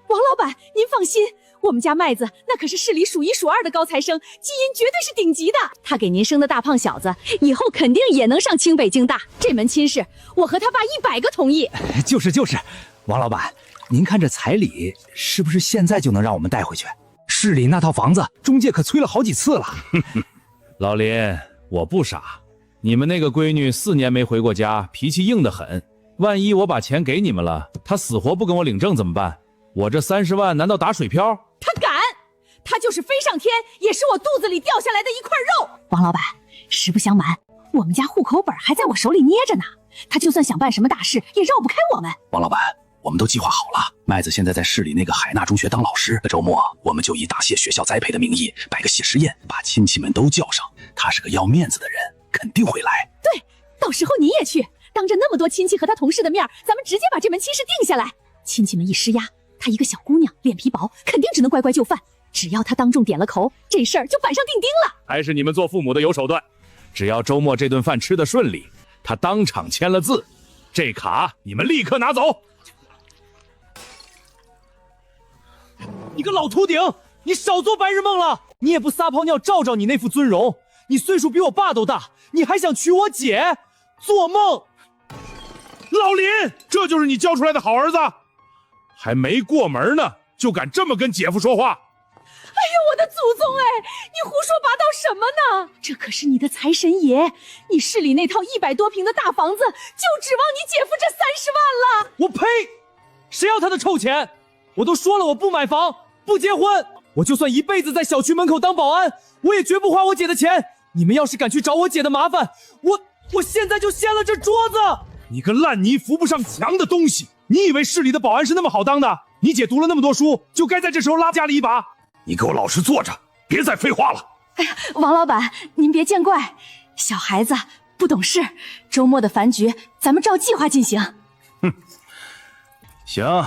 王老板，您放心，我们家麦子那可是市里数1数2的高材生，基因绝对是顶级的。他给您生的大胖小子，以后肯定也能上清北京大。这门亲事，我和他爸100个同意。就是，王老板，您看这彩礼是不是现在就能让我们带回去？市里那套房子，中介可催了好几次了。老林，我不傻，你们那个闺女4年没回过家，脾气硬得很。万一我把钱给你们了，她死活不跟我领证怎么办？我这30万难道打水漂？他敢！他就是飞上天，也是我肚子里掉下来的一块肉。王老板，实不相瞒，我们家户口本还在我手里捏着呢。他就算想办什么大事，也绕不开我们。王老板，我们都计划好了，麦子现在在市里那个海纳中学当老师，周末我们就以答谢学校栽培的名义摆个谢师宴，把亲戚们都叫上。他是个要面子的人，肯定会来。对，到时候你也去，当着那么多亲戚和他同事的面，咱们直接把这门亲事定下来。亲戚们一施压，她一个小姑娘，脸皮薄，肯定只能乖乖就范。只要她当众点了口，这事儿就板上钉钉了。还是你们做父母的有手段，只要周末这顿饭吃得顺利，他当场签了字，这卡你们立刻拿走。你个老秃顶，你少做白日梦了！你也不撒泡尿照照你那副尊容，你岁数比我爸都大，你还想娶我姐？做梦！老林，这就是你教出来的好儿子？还没过门呢，就敢这么跟姐夫说话？哎呦，我的祖宗哎！你胡说八道什么呢？这可是你的财神爷，你市里那套100多平的大房子，就指望你姐夫这30万了。我呸！谁要他的臭钱？我都说了我不买房，不结婚，我就算一辈子在小区门口当保安，我也绝不花我姐的钱。你们要是敢去找我姐的麻烦，我现在就掀了这桌子！你个烂泥扶不上墙的东西！你以为市里的保安是那么好当的？你姐读了那么多书，就该在这时候拉家里一把。你给我老实坐着，别再废话了。哎呀，王老板，您别见怪，小孩子不懂事。周末的饭局，咱们照计划进行。哼，行，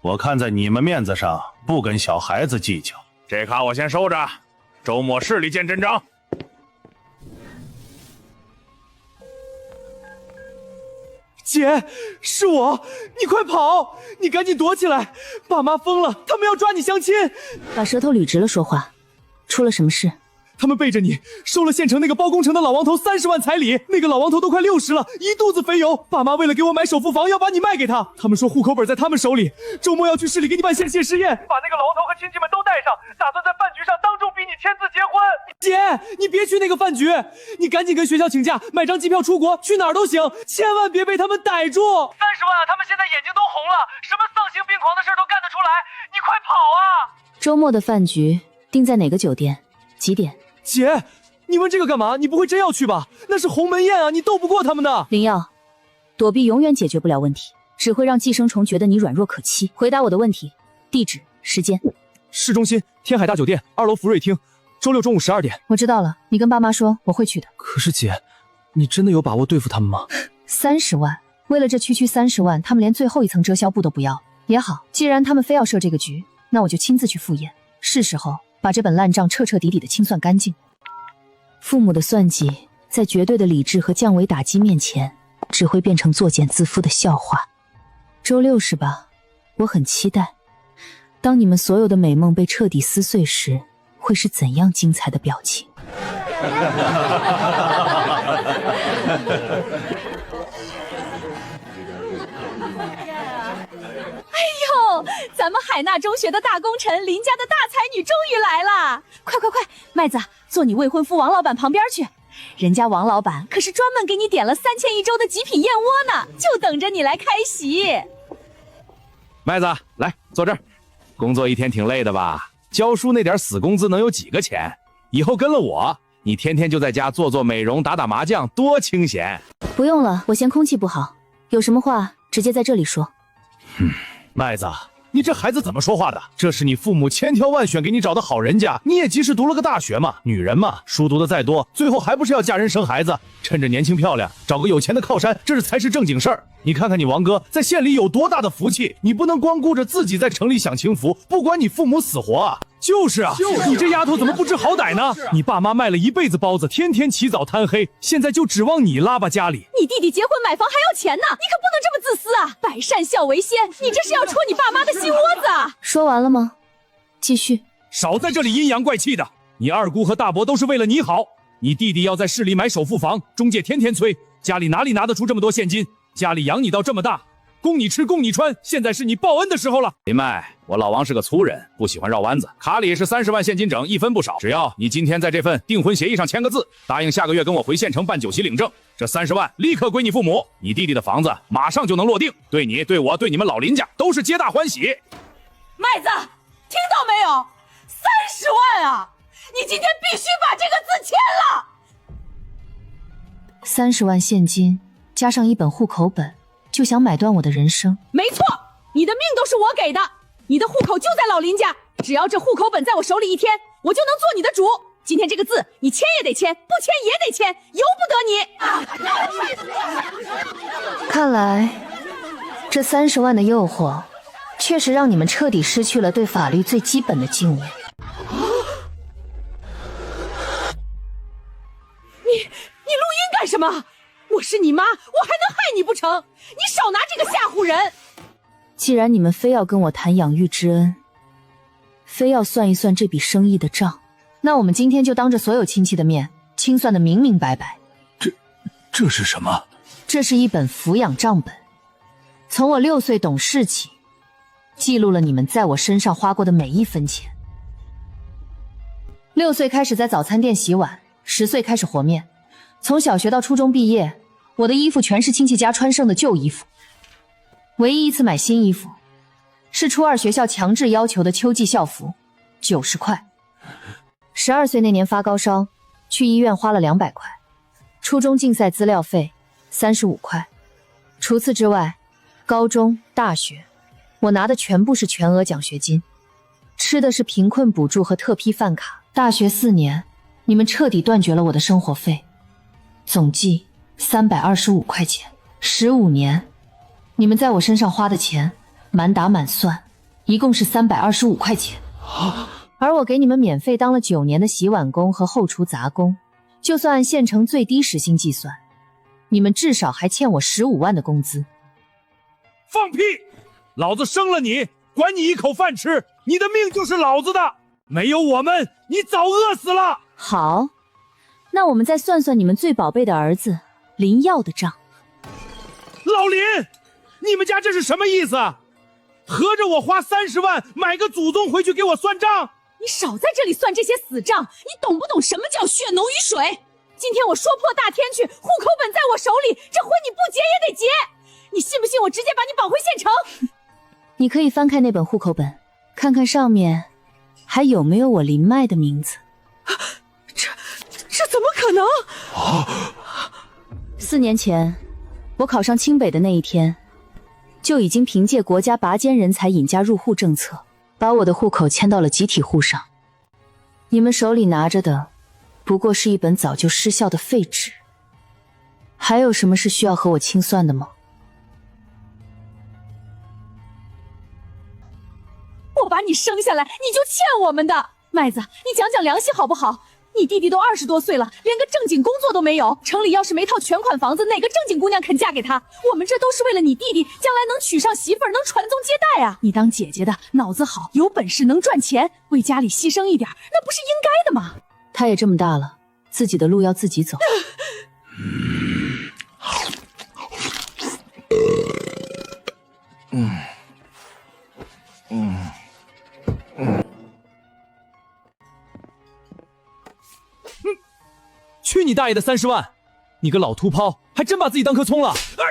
我看在你们面子上，不跟小孩子计较。这卡我先收着，周末市里见真章。姐，是我，你快跑！你赶紧躲起来！爸妈疯了，他们要抓你相亲。把舌头捋直了说话，出了什么事？他们背着你收了县城那个包工程的老王头30万彩礼，那个老王头都快60了，一肚子肥油。爸妈为了给我买首付房，要把你卖给他。他们说户口本在他们手里，周末要去市里给你办谢师宴，把那个老王头和亲戚们都带上，打算在饭局上当众逼你签字结婚。姐，你别去那个饭局，你赶紧跟学校请假，买张机票出国，去哪儿都行，千万别被他们逮住。30万啊，他们现在眼睛都红了，什么丧心病狂的事都干得出来，你快跑啊！周末的饭局定在哪个酒店？几点？姐，你问这个干嘛？你不会真要去吧？那是鸿门宴啊，你斗不过他们的。林耀，躲避永远解决不了问题，只会让寄生虫觉得你软弱可欺。回答我的问题，地址、时间。市中心天海大酒店2楼福瑞厅，周六中午12点。我知道了，你跟爸妈说，我会去的。可是姐，你真的有把握对付他们吗？30万，为了这区30万，他们连最后一层遮销布都不要。也好，既然他们非要设这个局，那我就亲自去赴宴。是时候把这本烂账彻彻底底的清算干净。父母的算计，在绝对的理智和降维打击面前，只会变成作茧自缚的笑话。周6是吧？我很期待，当你们所有的美梦被彻底撕碎时，会是怎样精彩的表情。哎呦，咱们海纳中学的大功臣，林家的大才女终于来了！快快快，麦子，坐你未婚夫王老板旁边去，人家王老板可是专门给你点了3000一周的极品燕窝呢，就等着你来开席。麦子，来坐这儿。工作一天挺累的吧？教书那点死工资能有几个钱？以后跟了我，你天天就在家做做美容、打打麻将，多清闲。不用了，我嫌空气不好，有什么话直接在这里说。麦子，你这孩子怎么说话的？这是你父母千挑万选给你找的好人家，你也及时读了个大学嘛。女人嘛，书读的再多，最后还不是要嫁人生孩子？趁着年轻漂亮，找个有钱的靠山，这才是正经事儿。你看看你王哥在县里有多大的福气，你不能光顾着自己在城里享清福，不管你父母死活啊！就是啊，你这丫头怎么不知好歹呢？你爸妈卖了一辈子包子，天天起早贪黑，现在就指望你拉拔家里。你弟弟结婚买房还要钱呢，你可不能这么自私啊！百善孝为先，你这是要戳你爸妈的心窝子啊！说完了吗？继续。少在这里阴阳怪气的，你二姑和大伯都是为了你好。你弟弟要在市里买首付房，中介天天催，家里哪里拿得出这么多现金？家里养你到这么大，供你吃供你穿，现在是你报恩的时候了。林麦，我老王是个粗人，不喜欢绕弯子，卡里是30万现金整，一分不少。只要你今天在这份订婚协议上签个字，答应下个月跟我回县城办酒席领证，这30万立刻归你父母，你弟弟的房子马上就能落定，对你、对我、对你们老林家都是皆大欢喜。麦子，听到没有？30万啊！你今天必须把这个字签了。30万现金加上一本户口本，就想买断我的人生？没错，你的命都是我给的，你的户口就在老林家，只要这户口本在我手里一天，我就能做你的主。今天这个字，你签也得签，不签也得签，由不得你。看来，这30万的诱惑，确实让你们彻底失去了对法律最基本的敬畏。你录音干什么？我是你妈，我还能害你不成？你少拿这个吓唬人！既然你们非要跟我谈养育之恩，非要算一算这笔生意的账，那我们今天就当着所有亲戚的面清算的明明白白。这是什么？这是一本抚养账本，从我6岁懂事起，记录了你们在我身上花过的每一分钱。6岁开始在早餐店洗碗，10岁开始和面，从小学到初中毕业，我的衣服全是亲戚家穿剩的旧衣服。唯一一次买新衣服，是初2学校强制要求的秋季校服，90块。12岁那年发高烧，去医院花了200块。初中竞赛资料费35块。除此之外，高中、大学，我拿的全部是全额奖学金，吃的是贫困补助和特批饭卡。大学4年，你们彻底断绝了我的生活费，总计325块钱。15年，你们在我身上花的钱，满打满算，一共是325块钱。而我给你们免费当了9年的洗碗工和后厨杂工，就算按县城最低时薪计算，你们至少还欠我15万的工资。放屁！老子生了你，管你一口饭吃，你的命就是老子的，没有我们，你早饿死了。好，那我们再算算你们最宝贝的儿子林耀的账。老林，你们家这是什么意思？合着我花30万买个祖宗回去给我算账？你少在这里算这些死账，你懂不懂什么叫血浓于水？今天我说破大天去，户口本在我手里，这婚你不结也得结。你信不信我直接把你绑回县城？你可以翻开那本户口本，看看上面还有没有我林麦的名字。这怎么可能？4年前我考上清北的那一天，就已经凭借国家拔尖人才引家入户政策，把我的户口迁到了集体户上。你们手里拿着的，不过是一本早就失效的废纸。还有什么是需要和我清算的吗？我把你生下来，你就欠我们的。麦子，你讲讲良心好不好？你弟弟都20多岁了，连个正经工作都没有。城里要是没套全款房子，哪个正经姑娘肯嫁给他？我们这都是为了你弟弟将来能娶上媳妇儿，能传宗接代啊！你当姐姐的脑子好，有本事能赚钱，为家里牺牲一点，那不是应该的吗？他也这么大了，自己的路要自己走。去你大爷的30万！你个老秃泡，还真把自己当棵葱了！哎，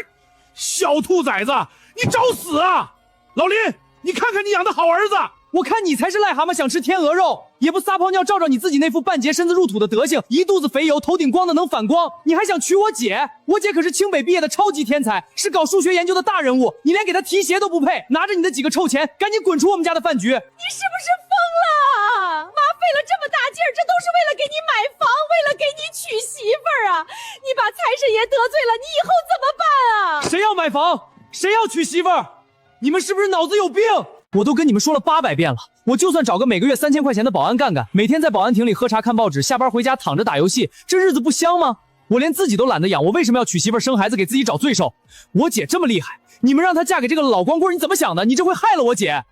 小兔崽子，你找死啊！老林，你看看你养的好儿子，我看你才是癞蛤蟆想吃天鹅肉，也不撒泡尿照照你自己那副半截身子入土的德行，一肚子肥油，头顶光的能反光，你还想娶我姐？我姐可是清北毕业的超级天才，是搞数学研究的大人物，你连给她提鞋都不配，拿着你的几个臭钱，赶紧滚出我们家的饭局！你是不是疯了？妈费了这么大劲儿，这都是为了给你买房，为了给你娶媳妇儿啊！你把财神爷得罪了，你以后怎么办啊？谁要买房？谁要娶媳妇儿？你们是不是脑子有病？我都跟你们说了800遍了，我就算找个每个月3000块钱的保安干干，每天在保安亭里喝茶看报纸，下班回家躺着打游戏，这日子不香吗？我连自己都懒得养，我为什么要娶媳妇生孩子给自己找罪受？我姐这么厉害，你们让她嫁给这个老光棍，你怎么想的？你这会害了我姐。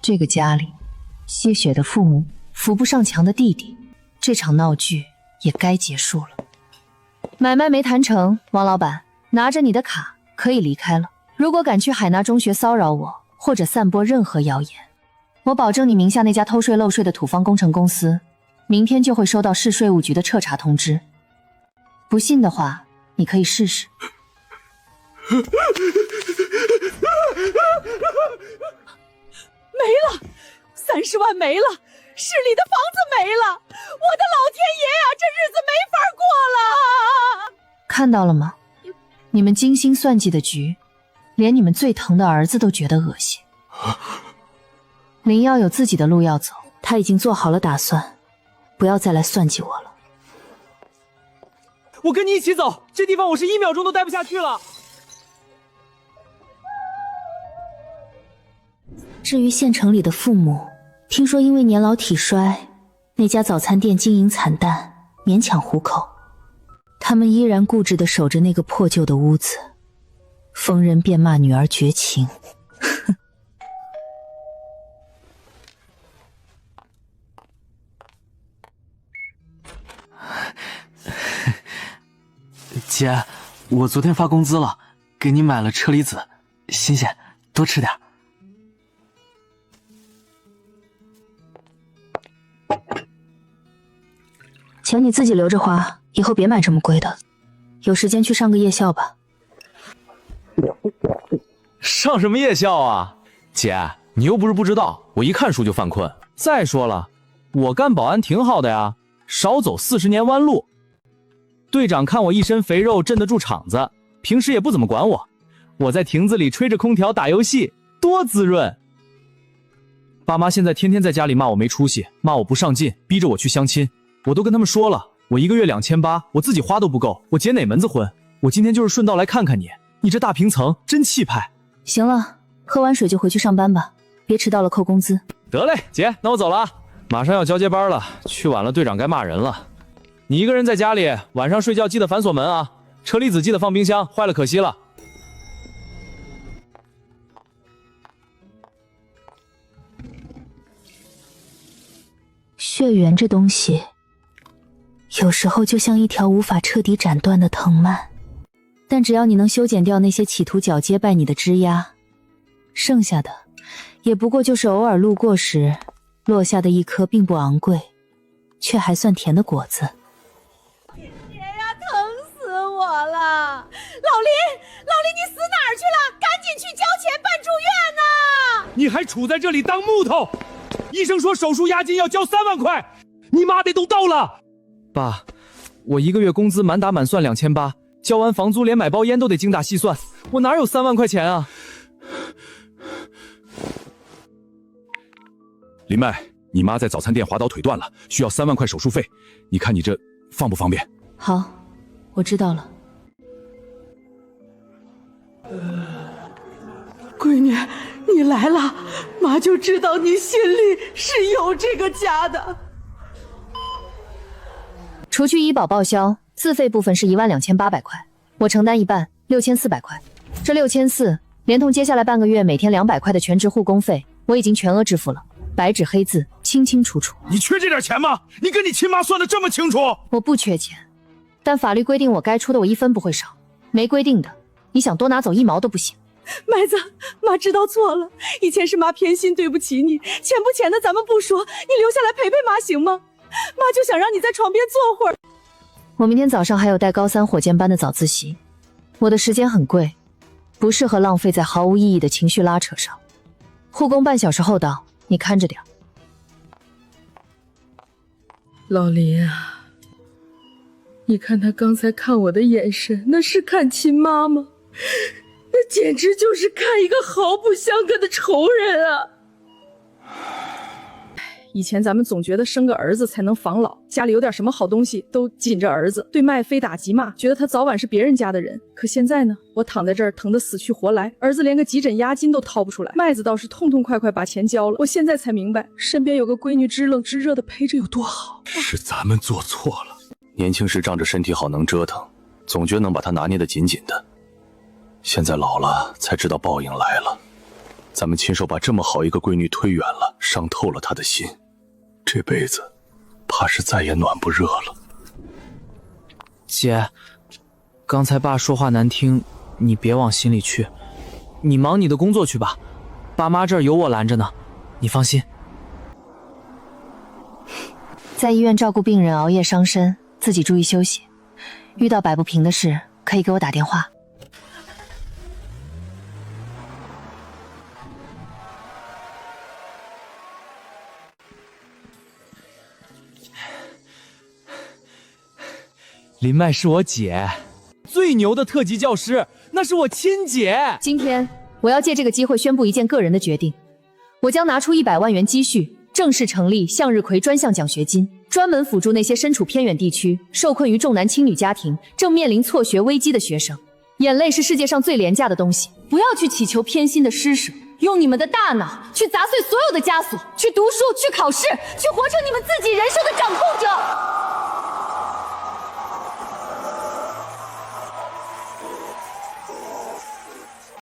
这个家里，吸血的父母，扶不上墙的弟弟，这场闹剧也该结束了。买卖没谈成，王老板，拿着你的卡可以离开了。如果敢去海纳中学骚扰我，或者散播任何谣言，我保证你名下那家偷税漏税的土方工程公司，明天就会收到市税务局的彻查通知。不信的话，你可以试试。没了，30万没了，市里的房子没了，我的老天爷呀，这日子没法过了！看到了吗？你们精心算计的局，连你们最疼的儿子都觉得恶心。林耀有自己的路要走，他已经做好了打算，不要再来算计我了。我跟你一起走，这地方我是1秒钟都待不下去了。至于县城里的父母，听说因为年老体衰，那家早餐店经营惨淡，勉强糊口。他们依然固执地守着那个破旧的屋子，逢人便骂女儿绝情。姐，我昨天发工资了，给你买了车厘子，新鲜，多吃点。钱你自己留着花，以后别买这么贵的。有时间去上个夜校吧。上什么夜校啊？姐，你又不是不知道，我一看书就犯困。再说了，我干保安挺好的呀，少走40年弯路。队长看我一身肥肉镇得住场子，平时也不怎么管我。我在亭子里吹着空调打游戏，多滋润。爸妈现在天天在家里骂我没出息，骂我不上进，逼着我去相亲。我都跟他们说了，我1个月2800，我自己花都不够，我结哪门子婚？我今天就是顺道来看看你，你这大平层真气派。行了，喝完水就回去上班吧，别迟到了扣工资。得嘞，姐，那我走了啊，马上要交接班了，去晚了队长该骂人了。你一个人在家里，晚上睡觉记得反锁门啊，车厘子记得放冰箱，坏了可惜了。血缘这东西，有时候就像一条无法彻底斩断的藤蔓，但只要你能修剪掉那些企图绞接败你的枝丫，剩下的也不过就是偶尔路过时落下的一颗并不昂贵却还算甜的果子。爷呀，疼死我了！老林，你死哪儿去了？赶紧去交钱办住院呐！你还杵在这里当木头？医生说手术押金要交3万块，你妈的都到了。爸，我1个月工资满打满算2800，交完房租连买包烟都得精打细算，我哪有3万块钱啊？林麦，你妈在早餐店滑倒腿断了，需要3万块手术费，你看你这方不方便？好，我知道了。闺女，你来了，妈就知道你心里是有这个家的。除去医保报销，自费部分是12800块，我承担一半，6400块。这6400连同接下来半个月每天200块的全职护工费，我已经全额支付了，白纸黑字，清清楚楚。你缺这点钱吗？你跟你亲妈算得这么清楚？我不缺钱，但法律规定我该出的我1分不会少，没规定的，你想多拿走1毛都不行。麦子，妈知道错了，以前是妈偏心，对不起你。钱不钱的咱们不说，你留下来陪陪妈行吗？妈就想让你在床边坐会儿。我明天早上还有带高3火箭班的早自习，我的时间很贵，不适合浪费在毫无意义的情绪拉扯上。护工半小时后到，你看着点。老林啊，你看他刚才看我的眼神，那是看亲妈吗？那简直就是看一个毫不相干的仇人啊！以前咱们总觉得生个儿子才能防老，家里有点什么好东西都紧着儿子，对麦非打即骂，觉得他早晚是别人家的人。可现在呢，我躺在这儿疼得死去活来，儿子连个急诊押金都掏不出来，麦子倒是痛痛快快把钱交了。我现在才明白，身边有个闺女知冷知热的陪着有多好。是咱们做错了。年轻时仗着身体好能折腾，总觉得能把它拿捏得紧紧的。现在老了才知道报应来了，咱们亲手把这么好一个闺女推远了，伤透了她的心，这辈子怕是再也暖不热了。姐，刚才爸说话难听，你别往心里去，你忙你的工作去吧，爸妈这儿有我拦着呢，你放心。在医院照顾病人熬夜伤身，自己注意休息，遇到摆不平的事可以给我打电话。林麦是我姐，最牛的特级教师，那是我亲姐。今天我要借这个机会宣布一件个人的决定，我将拿出100万元积蓄，正式成立向日葵专项奖学金，专门辅助那些身处偏远地区、受困于重男轻女家庭、正面临辍学危机的学生。眼泪是世界上最廉价的东西，不要去祈求偏心的施舍，用你们的大脑去砸碎所有的枷锁，去读书，去考试，去活成你们自己人生的掌控者。